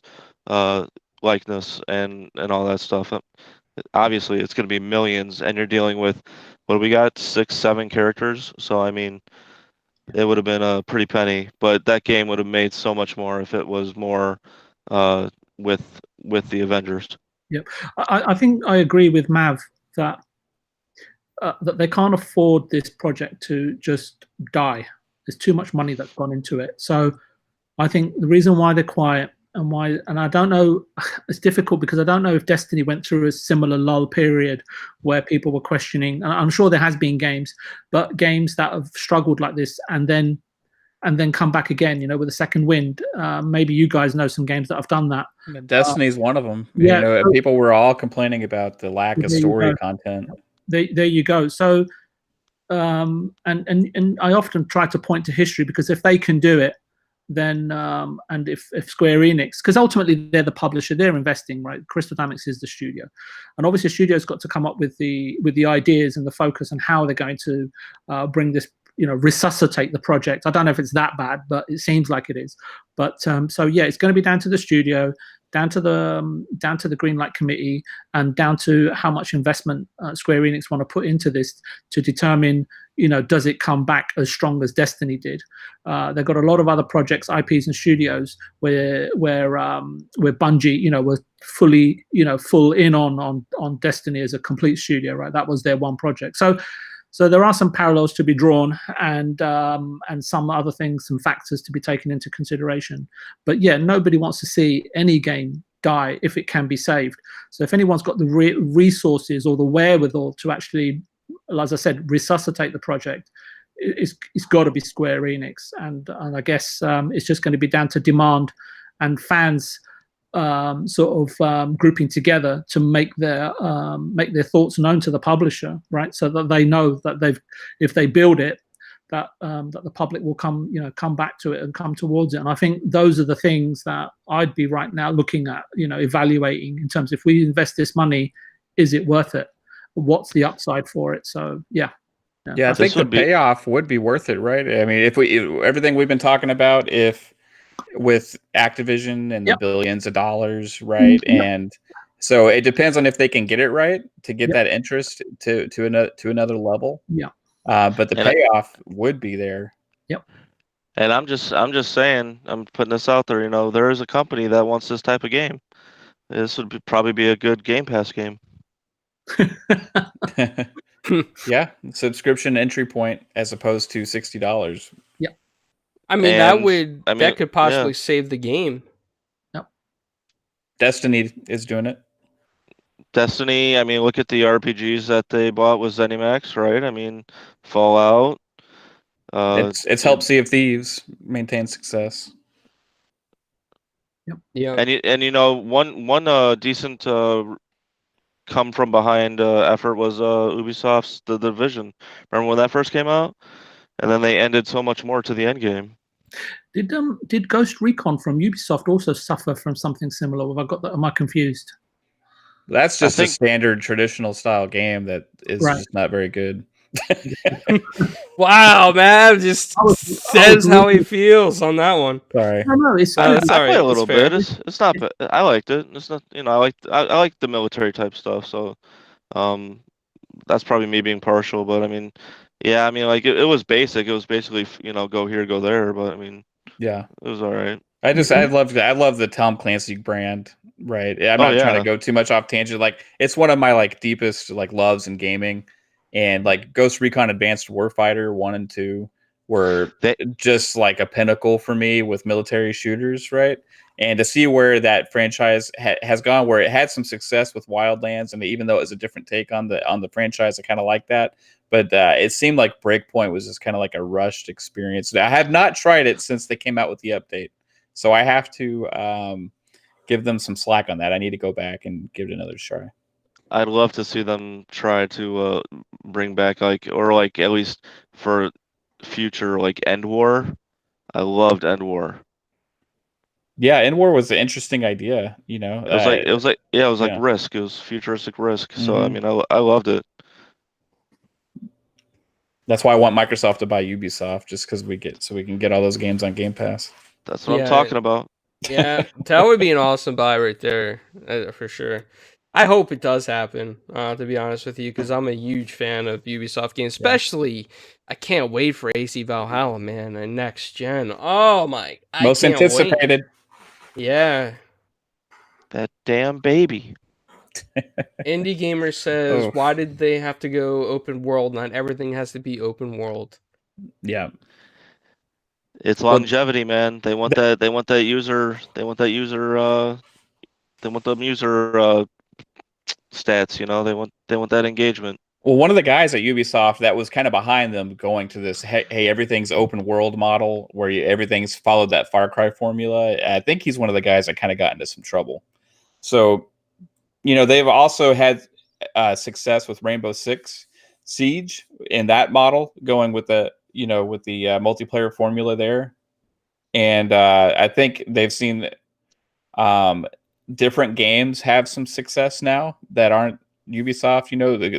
likeness and all that stuff. Obviously, it's going to be millions, and you're dealing with, what do we got, 6, 7 characters? So, I mean, it would have been a pretty penny, but that game would have made so much more if it was more with the Avengers. Yep, I think I agree with Mav that that they can't afford this project to just die. There's too much money that's gone into it. So I think the reason why they're quiet and I don't know, it's difficult because I don't know if Destiny went through a similar lull period where people were questioning, and I'm sure there has been games, but games that have struggled like this and then come back again, with a second wind. Maybe you guys know some games that have done that. Destiny's one of them. Yeah, people were all complaining about the lack of story content. There you go. So, and I often try to point to history, because if they can do it, then and if Square Enix, because ultimately they're the publisher, they're investing, right? Crystal Dynamics is the studio, and obviously the studio's got to come up with the ideas and the focus and how they're going to bring this, resuscitate the project. I don't know if it's that bad, but it seems like it is. But so yeah, it's going to be down to the studio, down to the Greenlight Committee, and down to how much investment Square Enix want to put into this to determine, does it come back as strong as Destiny did? They've got a lot of other projects, IPs, and studios where Bungie, were fully, full in on Destiny as a complete studio, right? That was their one project. So there are some parallels to be drawn, and some other things, some factors to be taken into consideration. But yeah, nobody wants to see any game die if it can be saved. So if anyone's got the resources or the wherewithal to actually, as I said, resuscitate the project, it's got to be Square Enix. And I guess it's just going to be down to demand and fans grouping together to make their thoughts known to the publisher, right? So that they know that if they build it, that the public will come back to it and come towards it. And I think those are the things that I'd be right now looking at, evaluating in terms of, if we invest this money, is it worth it? What's the upside for it? So yeah. Yeah, I think the payoff would be worth it, right? I mean, if everything we've been talking about, with Activision and the billions of dollars, right? And so it depends on if they can get it right to get that interest to another level. Yeah. But the payoff would be there. Yep. And I'm just saying, I'm putting this out there, there is a company that wants this type of game. This would probably be a good Game Pass game. Yeah, subscription entry point as opposed to $60. Yeah. I mean, that could possibly save the game. Yep. Destiny is doing it. Destiny, I mean, look at the RPGs that they bought with ZeniMax, right? I mean, Fallout. It's helped Sea of Thieves maintain success. Yep. Yeah. And one decent come from behind effort was Ubisoft's The Division. Remember when that first came out? And then they ended so much more to the end game. Did Ghost Recon from Ubisoft also suffer from something similar? Have I got that? Am I confused? That's I just a think standard traditional style game that is Right. just not very good. Wow, man, just I was says how he really- feels on that one. Sorry. no, it's No, good. that's I all play right. a It's little fair. bit. It's not bad. I liked it. It's not I like the military type stuff. So um that's probably me being partial. But I mean, yeah, I mean like it was basic. It was basically go here, go there. But I mean Yeah. it was all right. I love the Tom Clancy brand, right? I'm Oh not trying to yeah, go too much off tangent. Like it's one of my like deepest like loves in gaming. And like Ghost Recon Advanced Warfighter 1 and 2 were they just like a pinnacle for me with military shooters, right? And to see where that franchise has gone, where it had some success with Wildlands, and even though it was a different take on the franchise, I kind of like that. But it seemed like Breakpoint was just kind of like a rushed experience. I have not tried it since they came out with the update, so I have to give them some slack on that. I need to go back and give it another try. I'd love to see them try to bring back or at least for future End War. I loved End War. Yeah, End War was an interesting idea. It was like Yeah. Risk. It was futuristic Risk. So I Mhm. mean I loved it. That's why I want Microsoft to buy Ubisoft, just because we can get all those games on Game Pass. That's what I'm Yeah, talking about. yeah, that would be an awesome buy right there, for sure. I hope it does happen, to be honest with you, because I'm a huge fan of Ubisoft games. Especially, I can't wait for AC Valhalla, man, and next gen. Oh my, I Most can't wait. anticipated. Yeah. That damn baby. Indie Gamer says, Oh, why did they have to go open world? Not everything has to be open world. yeah. It's Well, longevity, man. They want that. They want that user. They want that user. They want the user stats. They want that engagement. well, one of the guys at Ubisoft that was kind of behind them going to this, hey, everything's open world model where everything's followed that Far Cry formula. I think he's one of the guys that kind of got into some trouble. So, they've also had success with Rainbow Six Siege in that model, going with the multiplayer formula there. And I think they've seen um, different games have some success now that aren't Ubisoft.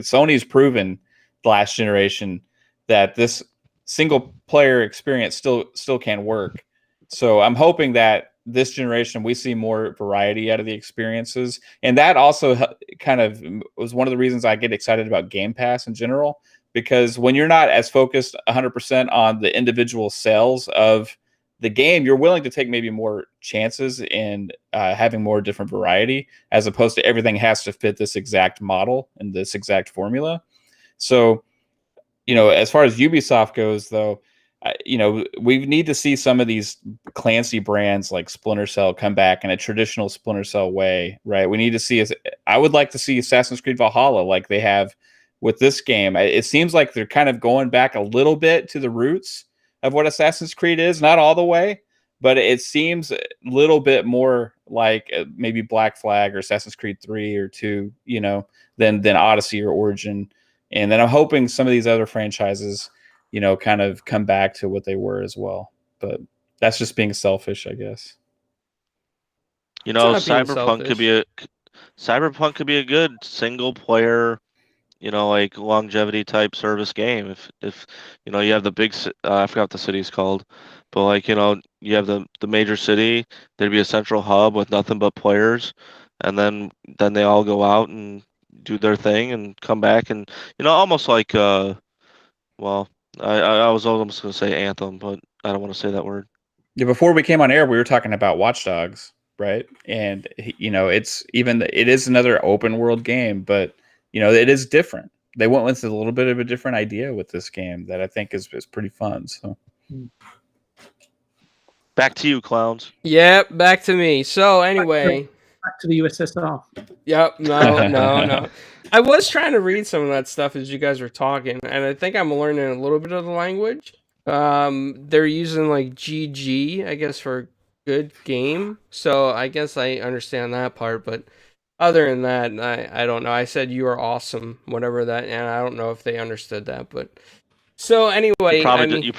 Sony's proven the last generation that this single player experience still can work. So I'm hoping that this generation we see more variety out of the experiences, and that also kind of was one of the reasons I get excited about Game Pass in general, because when you're not as focused 100% on the individual sales of the game, you're willing to take maybe more chances in having more different variety, as opposed to everything has to fit this exact model and this exact formula. So, as far as Ubisoft goes, though, we need to see some of these Clancy brands like Splinter Cell come back in a traditional Splinter Cell way, right? We need to see. I would like to see Assassin's Creed Valhalla like they have with this game. It seems like they're kind of going back a little bit to the roots of what Assassin's Creed is, not all the way, but it seems a little bit more like maybe Black Flag or Assassin's Creed 3 or 2, than Odyssey or Origin. And then I'm hoping some of these other franchises, kind of come back to what they were as well. But that's just being selfish, I guess. It's not being Cyberpunk could be a good single player, longevity type service game. If you have the I forgot what the city's called, but you have the major city, there'd be a central hub with nothing but players, and then they all go out and do their thing and come back and almost like well, I was almost gonna say Anthem, but I don't want to say that word. Yeah, before we came on air, we were talking about Watch Dogs, right? And it is another open world game, but it is different. They went with a little bit of a different idea with this game that I think is pretty fun. So Back to you, clowns. Yep, back to me. So anyway, Back to the USSR. yep, no. I was trying to read some of that stuff as you guys were talking, and I think I'm learning a little bit of the language. They're using like GG, I guess, for good game. So I guess I understand that part, but other than that, I don't know. I said you are awesome, whatever that, and I don't know if they understood that, but so anyway, You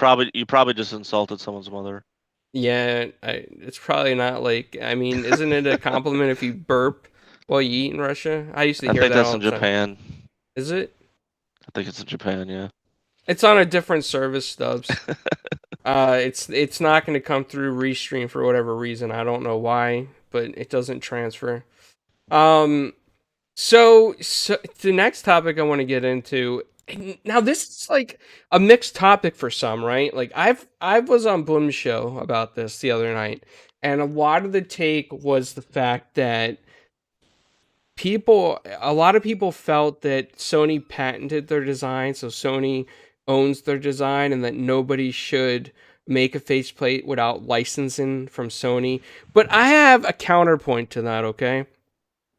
probably just insulted someone's mother. yeah, it's probably not like, I mean, isn't it a compliment if you burp Well, you eat in Russia? I used to I hear think that that's all in the time. Japan. Is it? I think it's in Japan. Yeah. It's on a different service, Stubbs. It's not going to come through Restream for whatever reason. I don't know why, but it doesn't transfer. Um, so the next topic I want to get into. Now this is like a mixed topic for some, right? Like I was on Bloom's show about this the other night, and a lot of the take was the fact that a lot of people felt that Sony patented their design, so Sony owns their design, and that nobody should make a faceplate without licensing from Sony. But I have a counterpoint to that, okay?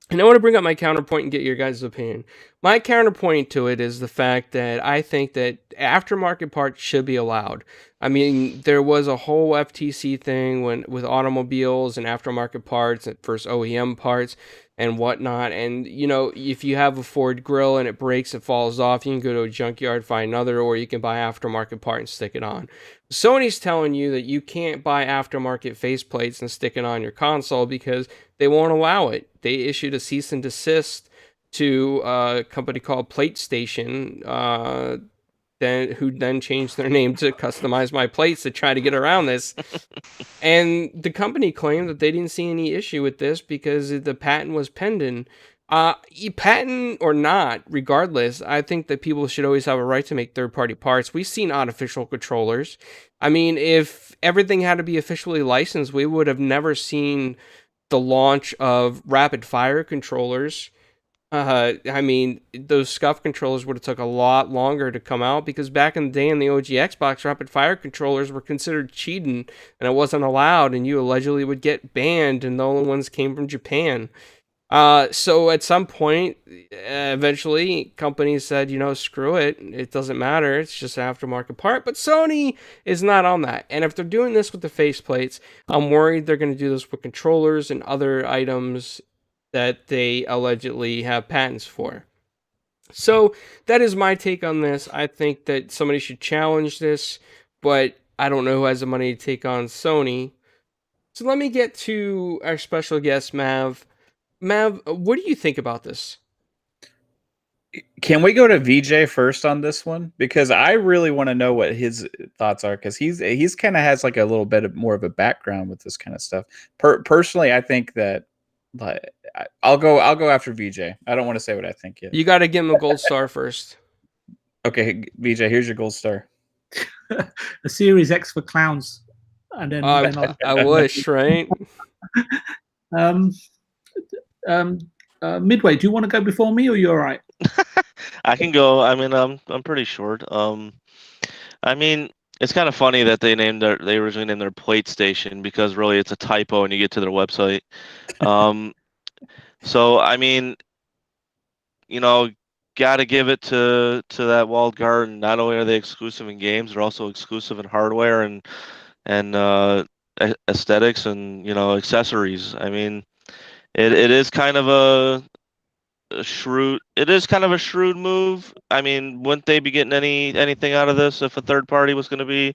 And I want to bring up my counterpoint and get your guys' opinion. My counterpoint to it is the fact that I think that aftermarket parts should be allowed. I mean, there was a whole FTC thing with automobiles and aftermarket parts and first OEM parts and whatnot. And you know, if you have a Ford grill and it breaks, it falls off, you can go to a junkyard, find another, or you can buy aftermarket part and stick it on. Sony's telling you that you can't buy aftermarket faceplates and stick it on your console because they won't allow it. They issued a cease and desist to a company called PlateStation, who then changed their name to Customize My Plates to try to get around this. And the company claimed that they didn't see any issue with this because the patent was pending. Patent or not, regardless, I think that people should always have a right to make third-party parts. We've seen unofficial controllers. I mean, if everything had to be officially licensed, we would have never seen the launch of rapid fire controllers. I mean, those scuff controllers would have took a lot longer to come out because back in the day in the OG Xbox, rapid fire controllers were considered cheating and it wasn't allowed, and you allegedly would get banned, and the only ones came from Japan. So at some point, eventually, companies said, you know, screw it. It doesn't matter. It's just an aftermarket part. But Sony is not on that. And if they're doing this with the faceplates, I'm worried they're going to do this with controllers and other items that they allegedly have patents for. So that is my take on this. I think that somebody should challenge this, but I don't know who has the money to take on Sony. So let me get to our special guest, Mav. Mav, what do you think about this? Can we go to VJ first on this one? Because I really want to know what his thoughts are, because he's kind of has like a little bit of more of a background with this kind of stuff. Personally, I think that, like, I'll go after VJ. I don't want to say what I think yet. You got to give him a gold star first. Okay, VJ, here's your gold star. A Series X for clowns, and then I wish, right? Midway, do you want to go before me, or you're all right? I can go. I mean, I'm pretty short. I mean, it's kind of funny that they originally named their plate station, because really it's a typo when you get to their website. So I mean, you know, got to give it to that walled garden. Not only are they exclusive in games, they're also exclusive in hardware and aesthetics and, you know, accessories. I mean, it is kind of a shrewd. It is kind of a shrewd move. I mean, wouldn't they be getting anything out of this if a third party was going to be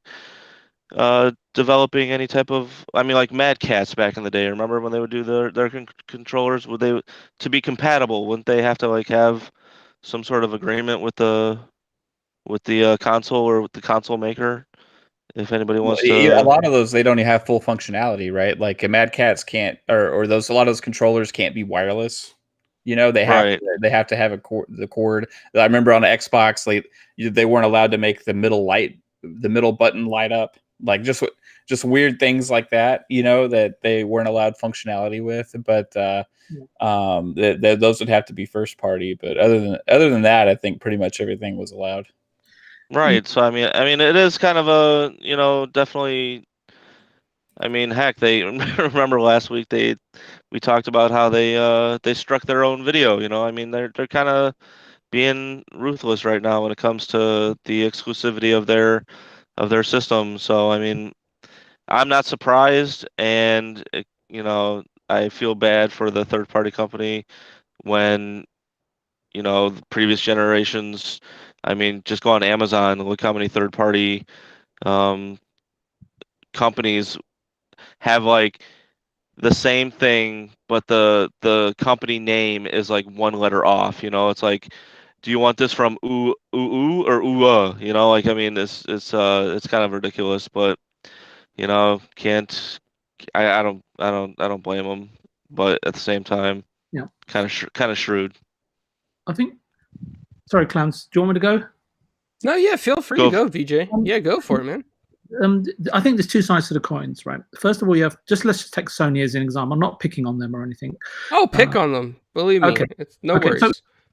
developing any type of? I mean, like Mad Catz back in the day. Remember when they would do their controllers? Would they, to be compatible? Wouldn't they have to like have some sort of agreement with the console or with the console maker? If anybody wants Yeah, a to, lot of those, they don't even have full functionality, right? Like a Mad Catz can't, or those, a lot of those controllers can't be wireless. You know, they have right? they have to have the cord. I remember on the Xbox, they weren't allowed to make the middle button light up, like just weird things like that. You know, that they weren't allowed functionality with. But those would have to be first party. But other than that, I think pretty much everything was allowed. Right. So I mean, it is kind of a, you know, definitely. I mean, heck, they remember last week we talked about how they struck their own video. You know, I mean, they're kind of being ruthless right now when it comes to the exclusivity of their system. So I mean, I'm not surprised, and you know, I feel bad for the third party company when, you know, the previous generations. I mean, just go on Amazon and look how many third party um, companies have like the same thing, but the company name is like one letter off. It's like, do you want this from ooh or ooh? Like, I mean, it's kind of ridiculous, but can't. I don't blame them, but at the same time, Yeah. kind of shrewd. I think. Sorry, Clowns. Do you want me to go? No, yeah, feel free to go, VJ. Yeah, go for it, man. I think there's two sides to the coins, right? First of all, let's just take Sony as an example. I'm not picking on them or anything. Oh, pick on them. Believe me. Okay. It's no worries.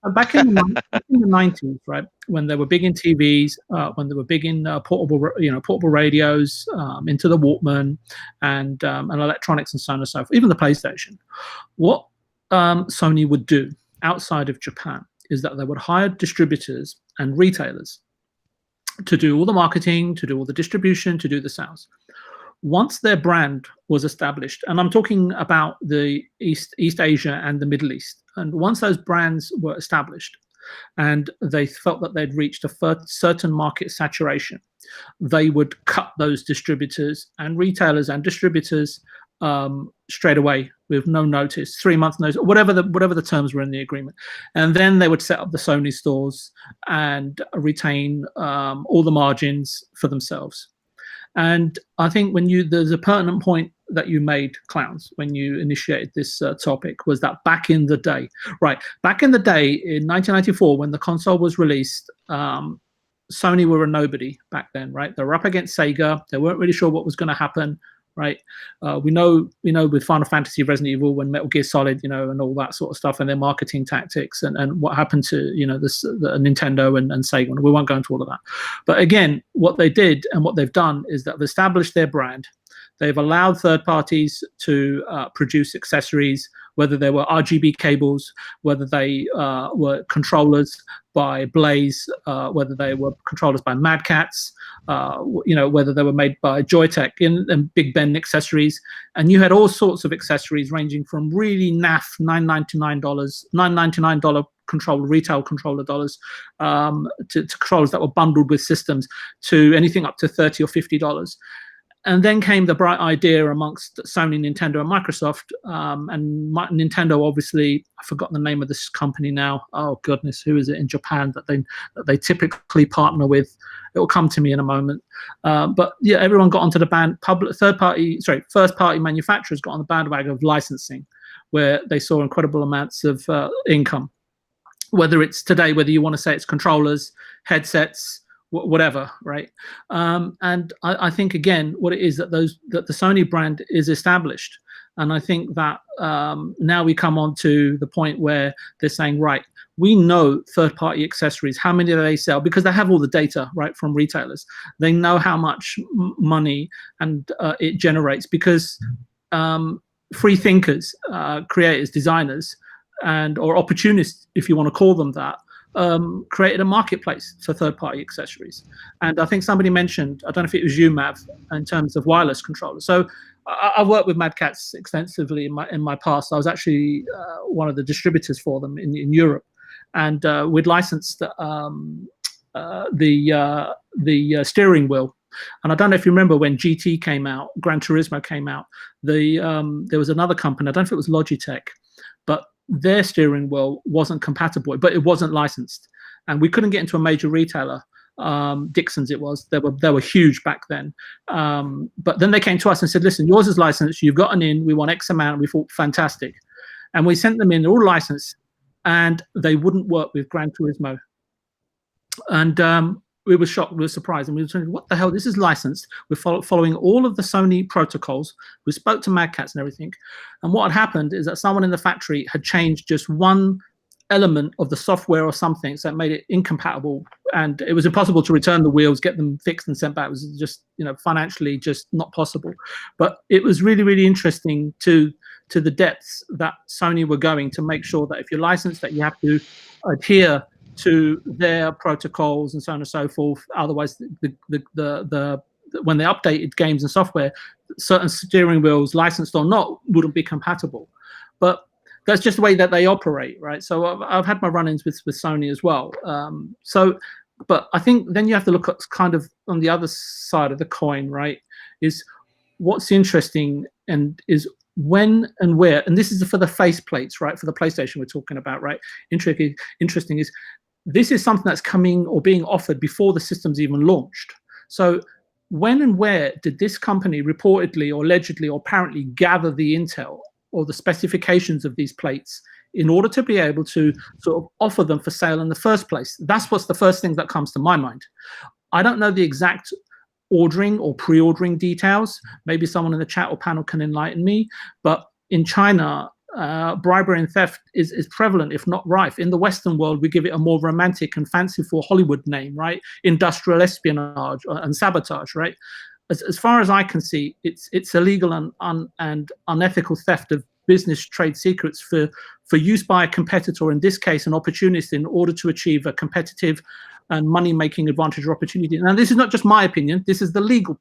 So back in the 90s, right, when they were big in TVs, when they were big in portable radios, into the Walkman and electronics and so on and so forth, even the PlayStation, what Sony would do outside of Japan is that they would hire distributors and retailers to do all the marketing, to do all the distribution, to do the sales. Once their brand was established, and I'm talking about the East Asia and the Middle East, and once those brands were established and they felt that they'd reached a certain market saturation, they would cut those distributors and retailers and distributors straight away with no notice, 3 months notice, whatever the terms were in the agreement. And then they would set up the Sony stores and retain all the margins for themselves. And I think there's a pertinent point that you made, Clowns, when you initiated this topic, was that back in the day, in 1994, when the console was released, Sony were a nobody back then, right? They were up against Sega. They weren't really sure what was going to happen, right? We know with Final Fantasy, Resident Evil, and Metal Gear Solid, and all that sort of stuff, and their marketing tactics, and what happened to the Nintendo and Sega. We won't go into all of that. But again, what they did and what they've done is that they've established their brand. They've allowed third parties to produce accessories, whether they were RGB cables, whether they were controllers by Blaze, whether they were controllers by Mad Catz, whether they were made by Joytech and Big Ben accessories. And you had all sorts of accessories ranging from really naff $9.99 retail controller dollars to controllers that were bundled with systems to anything up to $30 or $50. And then came the bright idea amongst Sony, Nintendo, and Microsoft. And Nintendo, obviously, I forgot the name of this company now. Oh goodness, who is it in Japan that they typically partner with? It will come to me in a moment. But yeah, everyone got onto the first party manufacturers got on the bandwagon of licensing, where they saw incredible amounts of income. Whether it's today, whether you want to say it's controllers, headsets, whatever, right? And I think again, what it is that the Sony brand is established, and I think that now we come on to the point where they're saying, right, we know third-party accessories, how many do they sell, because they have all the data, right, from retailers. They know how much money and it generates, because free thinkers, creators, designers, or opportunists, if you want to call them that, created a marketplace for third-party accessories. And I think somebody mentioned, I don't know if it was you, Mav, in terms of wireless controllers. So I've worked with Mad Catz extensively in my past. I was actually one of the distributors for them in Europe, and we'd licensed the steering wheel. And I don't know if you remember when GT came out, Gran Turismo came out. There was another company, I don't know if it was Logitech, but their steering wheel wasn't compatible, but it wasn't licensed, and we couldn't get into a major retailer. Dixon's it was. They were huge back then. But then they came to us and said, "Listen, yours is licensed. You've gotten in. We want X amount." And we thought, fantastic, and we sent them in. They're all licensed, and they wouldn't work with Gran Turismo. And we were shocked, we were surprised, and we were saying, what the hell, this is licensed. We're following all of the Sony protocols. We spoke to Mad Catz and everything. And what had happened is that someone in the factory had changed just one element of the software or something, so it made it incompatible. And it was impossible to return the wheels, get them fixed and sent back. It was just, financially just not possible. But it was really, really interesting to the depths that Sony were going to make sure that if you're licensed, that you have to adhere to their protocols and so on and so forth. Otherwise, when they updated games and software, certain steering wheels, licensed or not, wouldn't be compatible. But that's just the way that they operate, right? So I've had my run-ins with Sony as well. But I think then you have to look at kind of on the other side of the coin, right? Is what's interesting and is when and where, and this is for the faceplates, right? For the PlayStation we're talking about, right? Interesting is this is something that's coming or being offered before the system's even launched. So when and where did this company reportedly or allegedly or apparently gather the intel or the specifications of these plates in order to be able to sort of offer them for sale in the first place? That's what's the first thing that comes to my mind. I don't know the exact ordering or pre-ordering details. Maybe someone in the chat or panel can enlighten me. But in China, bribery and theft is prevalent, if not rife. In the Western world, we give it a more romantic and fanciful Hollywood name, right? Industrial espionage and sabotage, right? As far as I can see, it's illegal and unethical theft of business trade secrets for use by a competitor, in this case, an opportunist, in order to achieve a competitive and money-making advantage or opportunity. Now, this is not just my opinion. This is the legal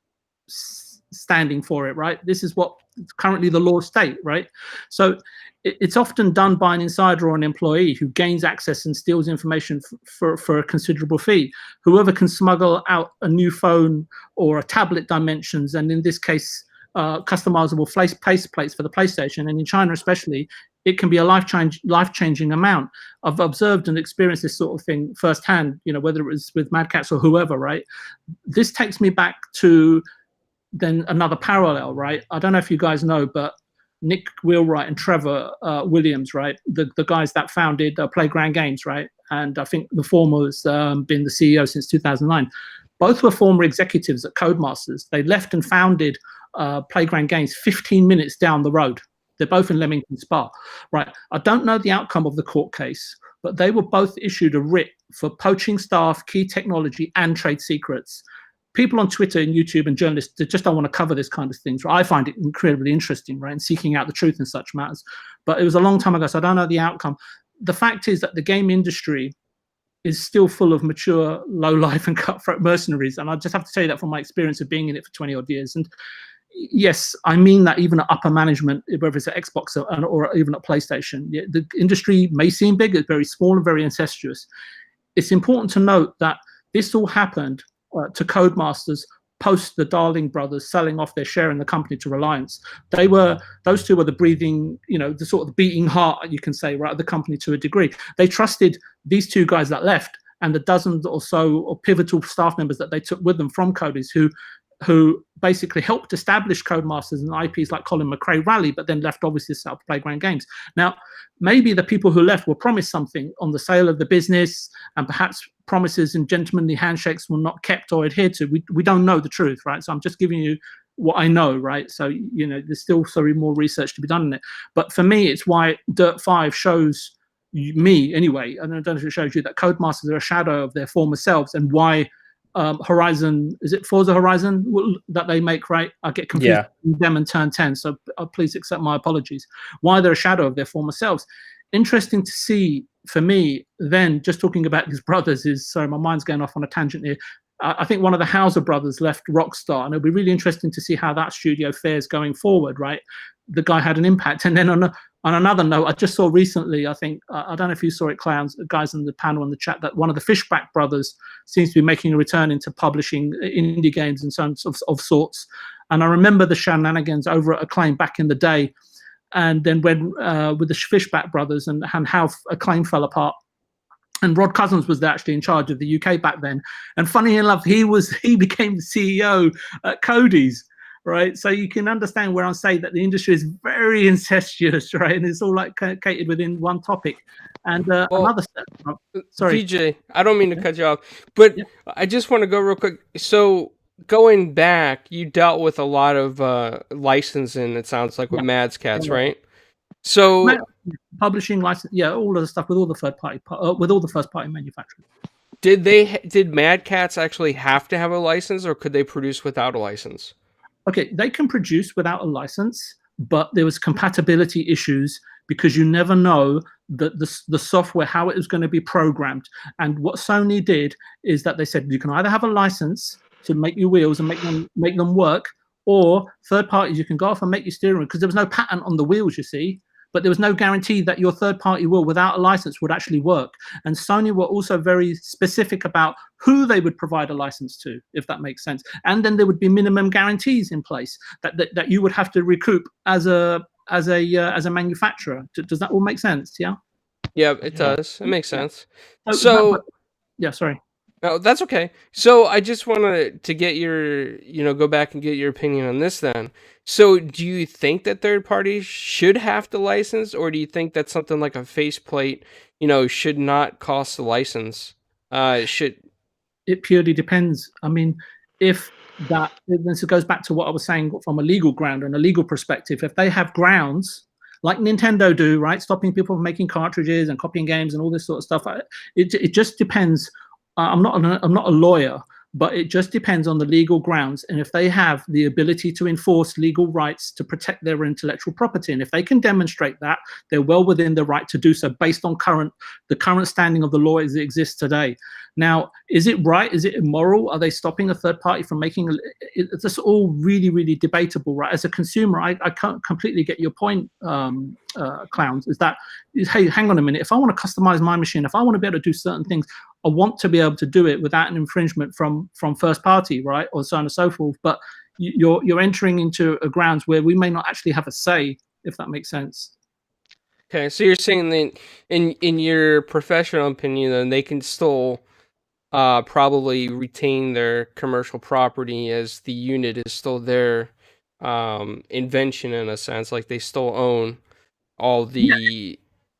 standing for it, right? This is what currently the law state, right? So it's often done by an insider or an employee who gains access and steals information for a considerable fee. Whoever can smuggle out a new phone or a tablet dimensions, and in this case, customizable faceplates for the PlayStation, and in China especially, it can be a life-changing amount. I've observed and experienced this sort of thing firsthand, you know, whether it was with Mad Catz or whoever, right? This takes me back to then another parallel, right? I don't know if you guys know, but Nick Wheelwright and Trevor Williams, right? The guys that founded Playground Games, right? And I think the former has been the CEO since 2009. Both were former executives at Codemasters. They left and founded Playground Games 15 minutes down the road. They're both in Leamington Spa, right? I don't know the outcome of the court case, but they were both issued a writ for poaching staff, key technology, and trade secrets. People on Twitter and YouTube and journalists, they just don't want to cover this kind of things. Right? I find it incredibly interesting, right? And seeking out the truth in such matters. But it was a long time ago, so I don't know the outcome. The fact is that the game industry is still full of mature, low-life and cutthroat mercenaries. And I just have to tell you that from my experience of being in it for 20 odd years. And yes, I mean that even at upper management, whether it's at Xbox or even at PlayStation, the industry may seem big, it's very small and very incestuous. It's important to note that this all happened to Codemasters post the Darling brothers selling off their share in the company to Reliance. Those two were the breathing, you know, the sort of the beating heart, you can say, right, of the company to a degree. They trusted these two guys that left and the dozens or so of pivotal staff members that they took with them from Codys who basically helped establish Codemasters and IPs like Colin McRae Rally, but then left obviously to sell Playground Games. Now, maybe the people who left were promised something on the sale of the business, and perhaps promises and gentlemanly handshakes were not kept or adhered to. We don't know the truth, right? So I'm just giving you what I know, right? So, you know, there's still more research to be done in it. But for me, it's why Dirt 5 shows me, anyway, and I don't know if it shows you, that Codemasters are a shadow of their former selves, and why Horizon, is it Forza Horizon that they make, right? I get confused with them and Turn 10, so please accept my apologies. Why they're a shadow of their former selves. Interesting to see for me, then, just talking about these brothers is, sorry, my mind's going off on a tangent here. I think one of the Hauser brothers left Rockstar, and it'll be really interesting to see how that studio fares going forward, right? The guy had an impact. And then on another note, I just saw recently, I think, I don't know if you saw it, Clowns, guys in the panel in the chat, that one of the Fishback brothers seems to be making a return into publishing indie games and so of sorts. And I remember the shenanigans over at Acclaim back in the day. And then when with the Fishback brothers and how Acclaim fell apart. And Rod Cousins was actually in charge of the UK back then. And funny enough, he became the CEO at Cody's, right? So you can understand where I'm saying that the industry is very incestuous, right? And it's all like catered within one topic. And another step. Sorry, DJ, I don't mean to cut you off, but I just want to go real quick. So going back, you dealt with a lot of licensing, it sounds like, with Mad Catz, right? So publishing license, all of the stuff with all the third party, with all the first party manufacturers. Did Mad Catz actually have to have a license, or could they produce without a license? Okay, they can produce without a license, but there was compatibility issues because you never know the software, how it was going to be programmed. And what Sony did is that they said you can either have a license to make your wheels and make them work, or third parties, you can go off and make your steering wheel, because there was no patent on the wheels, you see. But there was no guarantee that your third-party wheel without a license would actually work. And Sony were also very specific about who they would provide a license to, if that makes sense. And then there would be minimum guarantees in place that you would have to recoup as a as a manufacturer. Does that all make sense? Yeah. Yeah, it Yeah. does. It makes Yeah. sense. But- So, yeah, sorry. no, that's okay. So I just wanted to get your, go back and get your opinion on this then. So do you think that third parties should have to license, or do you think that something like a faceplate, should not cost a license? Should It purely depends. I mean, if that this goes back to what I was saying from a legal ground and a legal perspective. If they have grounds like Nintendo do, right, stopping people from making cartridges and copying games and all this sort of stuff, it just depends. I'm not a lawyer, but it just depends on the legal grounds and if they have the ability to enforce legal rights to protect their intellectual property. And if they can demonstrate that, they're well within the right to do so based on the current standing of the law as it exists today. Now, is it right? Is it immoral? Are they stopping a third party from making? It's all really, really debatable, right? As a consumer, I can't completely get your point, Clowns. Is that, hey, hang on a minute. If I want to customize my machine, if I want to be able to do certain things, I want to be able to do it without an infringement from first party, right, or so on and so forth. But you're entering into a grounds where we may not actually have a say, if that makes sense. Okay, so you're saying that in your professional opinion, then they can still probably retain their commercial property as the unit is still their invention in a sense, like they still own all the.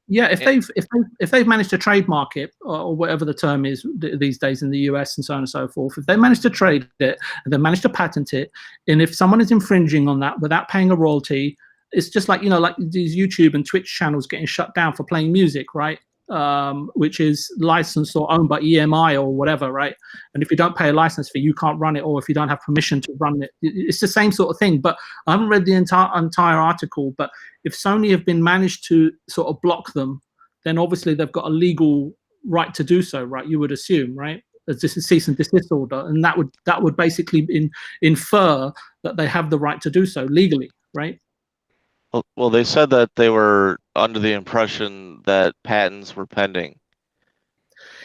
Yeah, if they've managed to trademark it or whatever the term is these days in the US and so on and so forth, if they manage to trade it and they manage to patent it, and if someone is infringing on that without paying a royalty, it's just like like these YouTube and Twitch channels getting shut down for playing music, right? Which is licensed or owned by EMI or whatever, right? And if you don't pay a license fee, you can't run it, or if you don't have permission to run it, it's the same sort of thing. But I haven't read the entire article. But if Sony have been managed to sort of block them, then obviously they've got a legal right to do so, right? You would assume, right? As this is cease and desist order, and that would basically infer that they have the right to do so legally, right? Well, they said that they were under the impression that patents were pending,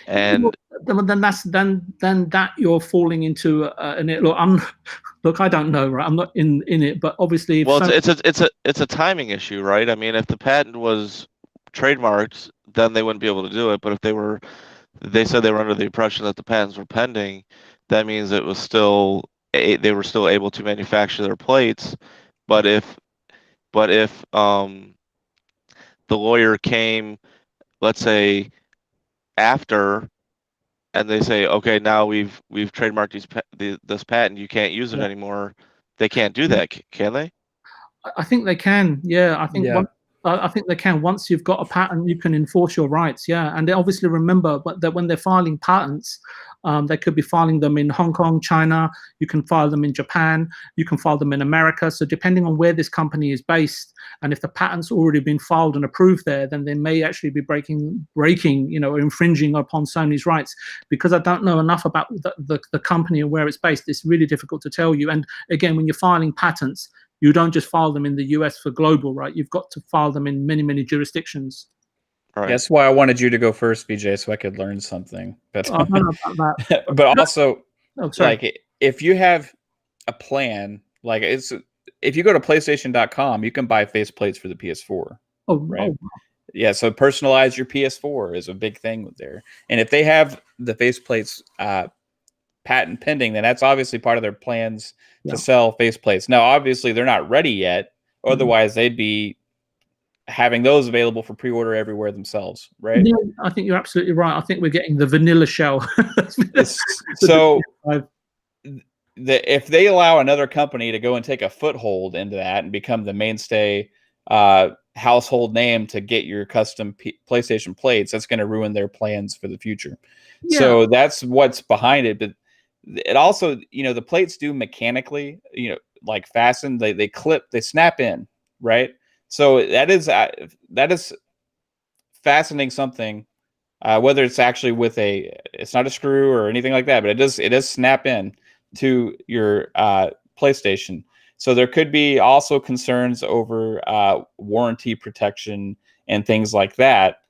and then that you're falling into look, I don't know, right? I'm not in it, but obviously, it's a timing issue, right? I mean, if the patent was trademarked, then they wouldn't be able to do it. But if they said they were under the impression that the patents were pending, that means it was still they were still able to manufacture their plates. But if the lawyer came, let's say, after, and they say, okay, now we've trademarked this patent, you can't use it anymore. They can't do that, can they? I think they can. Yeah, I think I think they can. Once you've got a patent, you can enforce your rights. Yeah, and they obviously remember that when they're filing patents, they could be filing them in Hong Kong, China. You can file them in Japan. You can file them in America. So depending on where this company is based, and if the patent's already been filed and approved there, then they may actually be breaking, or infringing upon Sony's rights. Because I don't know enough about the company and where it's based, it's really difficult to tell you. And again, when you're filing patents, you don't just file them in the US for global, right? You've got to file them in many, many jurisdictions. Right. That's why I wanted you to go first, BJ, so I could learn something. But also, like, if you have a plan, like if you go to PlayStation.com, you can buy faceplates for the PS4. Oh, right. Oh. Yeah, so personalize your PS4 is a big thing there. And if they have the faceplates patent pending, then that's obviously part of their plans to sell faceplates. Now, obviously, they're not ready yet. Otherwise, they'd be having those available for pre-order everywhere themselves, right? Yeah, I think you're absolutely right. I think we're getting the vanilla shell. So if they allow another company to go and take a foothold into that and become the mainstay household name to get your custom PlayStation plates, that's going to ruin their plans for the future. Yeah. So that's what's behind it. But it also, the plates do mechanically, like fasten, they clip, they snap in, right? So that is fastening something, whether it's actually with it's not a screw or anything like that, but it does snap in to your PlayStation. So there could be also concerns over warranty protection and things like that.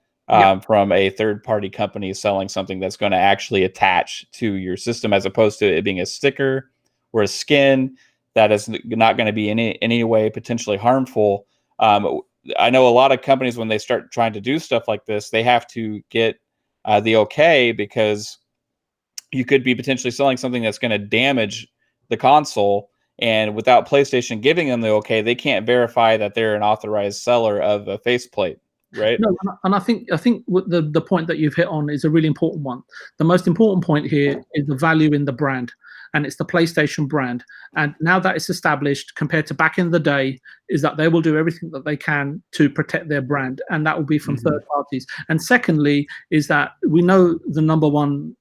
From a third-party company selling something that's going to actually attach to your system, as opposed to it being a sticker or a skin that is not going to be in any way potentially harmful. I know a lot of companies, when they start trying to do stuff like this, they have to get the okay, because you could be potentially selling something that's going to damage the console. And without PlayStation giving them the okay, they can't verify that they're an authorized seller of a faceplate, right? No, and I think what the point that you've hit on is a really important one. The most important point here is the value in the brand, and it's the PlayStation brand. And now that it's established, compared to back in the day, is that they will do everything that they can to protect their brand, and that will be from third parties. And secondly, is that we know the number one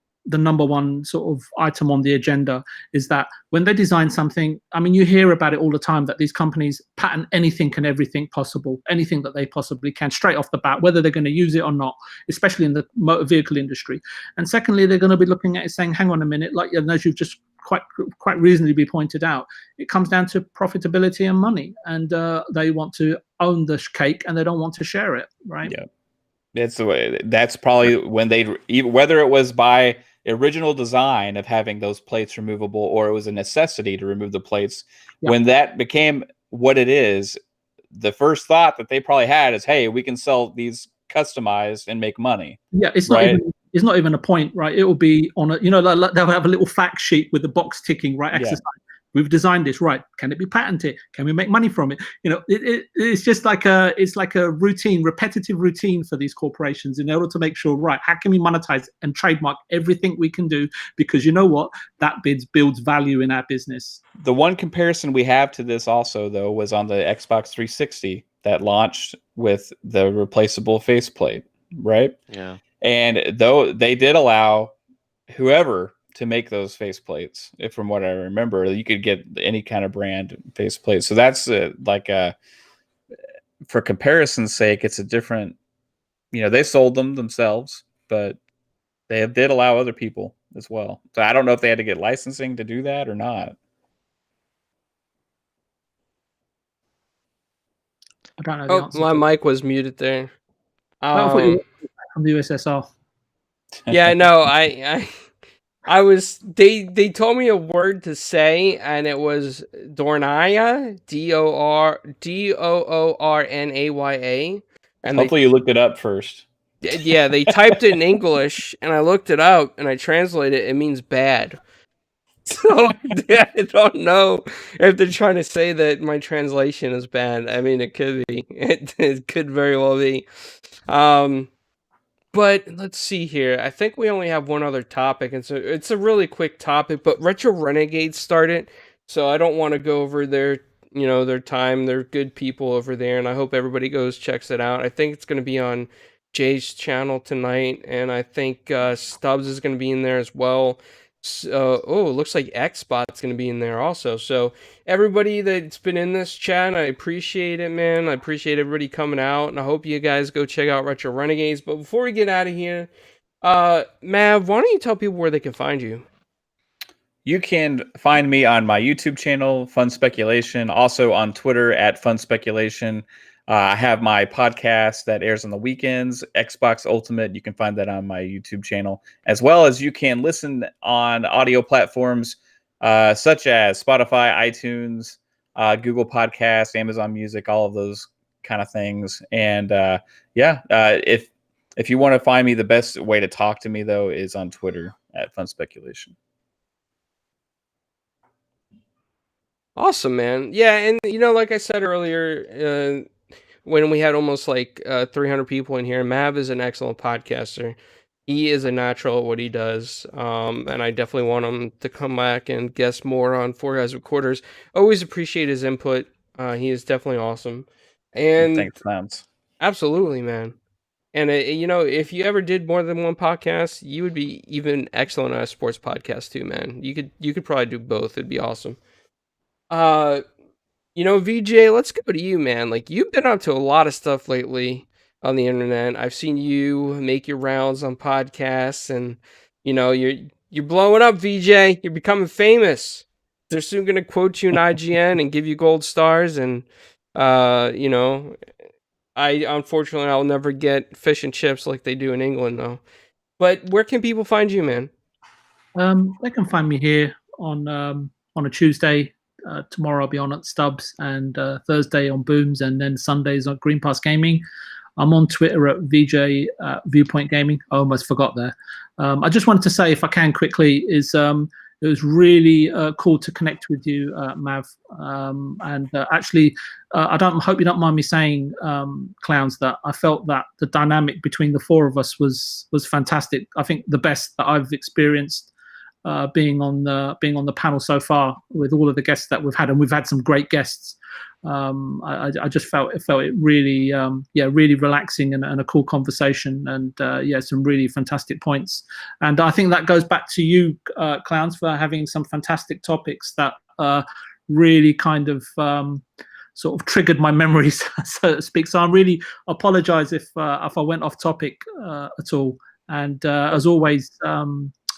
sort of item on the agenda is that when they design something, I mean, you hear about it all the time, that these companies patent anything and everything possible, anything that they possibly can, straight off the bat, whether they're going to use it or not, especially in the motor vehicle industry. And secondly, they're going to be looking at it saying, hang on a minute, like as you've just quite reasonably pointed out, it comes down to profitability and money, and they want to own the cake and they don't want to share it, right? Yeah, that's the way. That's probably when they, whether it was by original design of having those plates removable, or it was a necessity to remove the plates, when that became what it is, the first thought that they probably had is, hey, we can sell these customized and make money. Yeah, it's right? not even a point, right? It will be on a, like they'll have a little fact sheet with the box ticking, right? Exercise. We've designed this, right? Can it be patented? Can we make money from it? It's just like a routine, repetitive routine for these corporations in order to make sure, right? How can we monetize and trademark everything we can do? Because you know what, that builds value in our business. The one comparison we have to this also, though, was on the Xbox 360 that launched with the replaceable faceplate, right? Yeah. And though they did allow whoever to make those faceplates, if from what I remember, you could get any kind of brand faceplate. So that's for comparison's sake, it's a different, they sold them themselves, but they did allow other people as well. So I don't know if they had to get licensing to do that or not. I don't know the answer. My mic was muted there. I thought you were from the USSR. Yeah, no, I was. They told me a word to say, and it was Dornaya, Doornaya, and hopefully you looked it up first. Yeah, they typed it in English, and I looked it up, and I translated it. It means bad. So I don't know if they're trying to say that my translation is bad. I mean, it could be. It could very well be. But let's see here. I think we only have one other topic, and so it's a really quick topic. But Retro Renegades started, so I don't want to go over their time. They're good people over there, and I hope everybody goes checks it out. I think it's going to be on Jay's channel tonight, and I think Stubbs is going to be in there as well. So, it looks like Xbot's going to be in there also. So everybody that's been in this chat, I appreciate it, man. I appreciate everybody coming out, and I hope you guys go check out Retro Renegades. But before we get out of here, Mav, why don't you tell people where they can find you? You can find me on my YouTube channel, Fun Speculation, also on Twitter at Fun Speculation. I have my podcast that airs on the weekends, Xbox Ultimate. You can find that on my YouTube channel, as well as you can listen on audio platforms such as Spotify, iTunes, Google Podcasts, Amazon Music, all of those kind of things. And if you want to find me, the best way to talk to me, though, is on Twitter at Fun Speculation. Awesome, man. Yeah, and like I said earlier, when we had almost 300 people in here, Mav is an excellent podcaster. He is a natural at what he does, and I definitely want him to come back and guest more on Four Guys with Quarters. Always appreciate his input. He is definitely awesome. And thanks, Lance. Absolutely, man. And if you ever did more than one podcast, you would be even excellent at a sports podcast too, man. You could probably do both. It'd be awesome. VJ, let's go to you, man. Like, you've been up to a lot of stuff lately on the internet. I've seen you make your rounds on podcasts, and you're blowing up, VJ. You're becoming famous. They're soon gonna quote you in IGN and give you gold stars, and unfortunately I'll never get fish and chips like they do in England, though. But where can people find you, man? They can find me here on a Tuesday. tomorrow I'll be on at Stubbs, and Thursday on Booms, and then Sundays on Green Pass Gaming. I'm on Twitter at VJ Viewpoint Gaming. I almost forgot there. I just wanted to say, if I can quickly, it was really cool to connect with you, Mav. And actually, I hope you don't mind me saying, Clowns, that I felt that the dynamic between the four of us was fantastic. I think the best that I've experienced being on the panel so far with all of the guests that we've had, and we've had some great guests. I just felt it really, really relaxing and a cool conversation, and some really fantastic points. And I think that goes back to you, Clowns, for having some fantastic topics that really kind of sort of triggered my memories, so to speak. So I really apologise if I went off topic at all. And as always,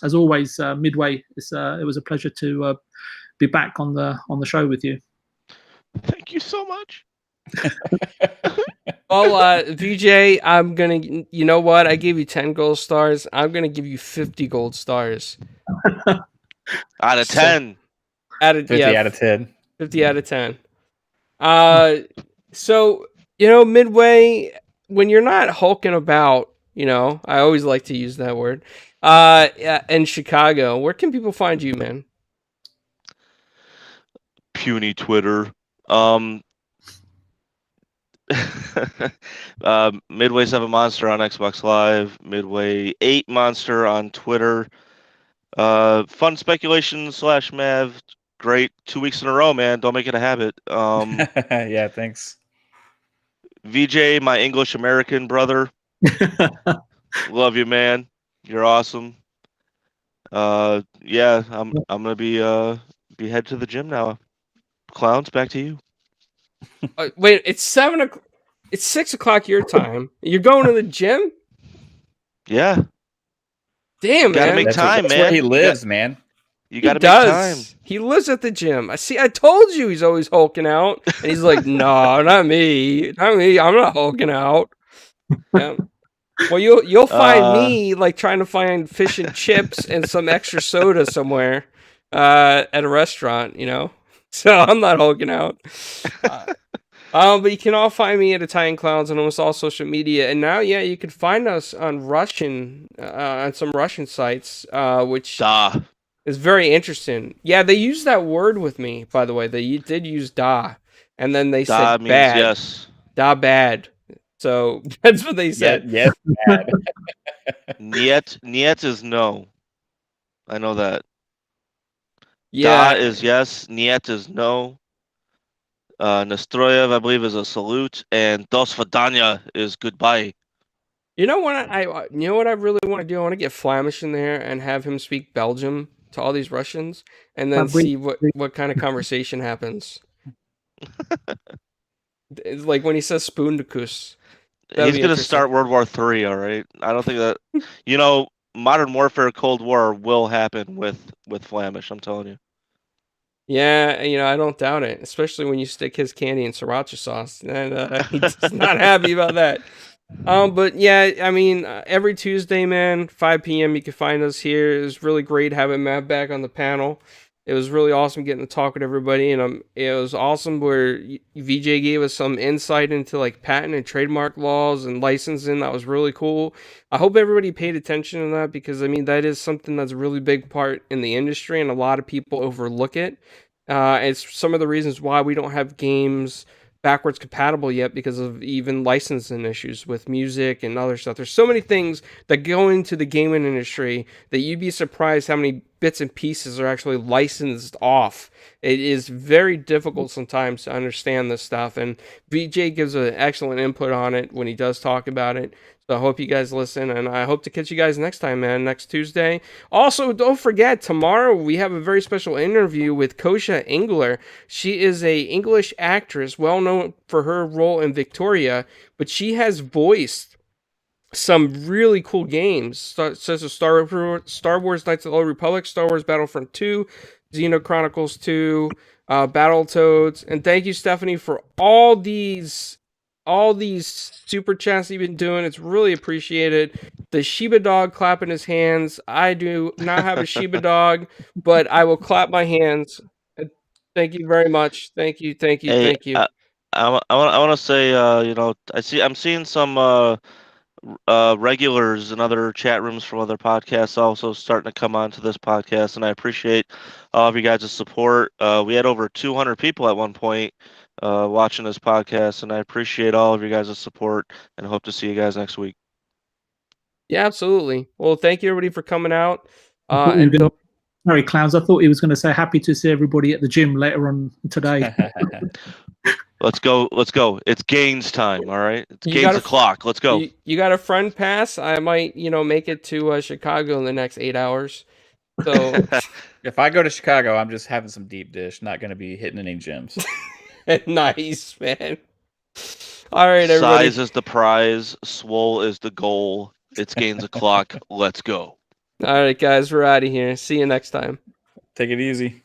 Midway, it was a pleasure to be back on the show with you. Thank you so much. Well, VJ, I'm gonna. You know what? I gave you 10 gold stars. I'm gonna give you 50 gold stars. Out of 10. Out of 50 out of 10. 50 out of 10. So Midway, when you're not hulking about, I always like to use that word. In Chicago, where can people find you, man? Puny Twitter. Midway 7 Monster on Xbox Live, Midway 8 Monster on Twitter. Fun speculation / Mav. Great 2 weeks in a row, man. Don't make it a habit. Yeah, thanks. VJ, my English American brother. Love you, man. You're awesome. I'm gonna be head to the gym now. Clowns, back to you. Wait, it's 7 o'clock. It's 6 o'clock your time. You're going to the gym? Yeah. Damn, Gotta man. make time, that's man. where he lives, man. You gotta make time. He lives at the gym. I told you he's always hulking out. And he's like, no, not me. Not me. I'm not hulking out. Yeah. Well, you'll find me like trying to find fish and chips and some extra soda somewhere at a restaurant, So I'm not hulking out. But you can all find me at Italian Clowns on almost all social media. And now, you can find us on on some Russian sites, which is very interesting. Yeah, they used that word with me, by the way. They did use da. And then they said means bad. Yes. Da bad. So that's what they said. Yes, bad. Niet is no. I know that. Yeah. Da is yes. Niet is no. Nastroyev, I believe, is a salute, and dos vidania is goodbye. You know what I really want to do? I want to get Flamish in there and have him speak Belgium to all these Russians, and then see what kind of conversation happens. It's like when he says spoondekus. He's gonna start World War III. All right, I don't think that. Modern warfare, Cold War will happen with Flamish. I'm telling you. Yeah, I don't doubt it, especially when you stick his candy in sriracha sauce, and he's not happy about that. But yeah, I mean, every Tuesday, man, 5 p.m. you can find us here. It was really great having Matt back on the panel. It was really awesome getting to talk with everybody, and it was awesome where VJ gave us some insight into like patent and trademark laws and licensing. That was really cool. I hope everybody paid attention to that, because I mean that is something that's a really big part in the industry, and a lot of people overlook it. It's some of the reasons why we don't have games backwards compatible yet, because of even licensing issues with music and other stuff. There's so many things that go into the gaming industry that you'd be surprised how many bits and pieces are actually licensed off. It is very difficult sometimes to understand this stuff, and VJ gives an excellent input on it when he does talk about it. So I hope you guys listen, and I hope to catch you guys next time, man, next Tuesday. Also, don't forget, tomorrow we have a very special interview with Kosha Engler. She is a English actress, well known for her role in Victoria, but she has voiced some really cool games, such as Star Wars Knights of the Old Republic, Star Wars Battlefront 2, Xeno Chronicles 2, Battletoads, and thank you, Stephanie, for all these super chats you've been doing. It's really appreciated. The Shiba dog clapping his hands. I do not have a Shiba dog, but I will clap my hands. Thank you very much. Thank you. Thank you. Hey, Thank you. I want to say, I'm seeing some regulars in other chat rooms from other podcasts also starting to come onto this podcast, and I appreciate all of you guys' support. We had over 200 people at one point watching this podcast, and I appreciate all of you guys' support, and hope to see you guys next week. Yeah, absolutely. Well, thank you everybody for coming out. I thought you were And gonna- Sorry, Clowns. I thought he was going to say happy to see everybody at the gym later on today. Let's go. Let's go. It's gains time. All right. It's You gains gotta o'clock. Let's go. you got a friend pass? I might, make it to Chicago in the next 8 hours. So If I go to Chicago, I'm just having some deep dish. Not going to be hitting any gyms. nice, man. All right, everybody. Size is the prize. Swole is the goal. It's gains o'clock. Let's go. All right, guys, we're out of here. See you next time. Take it easy.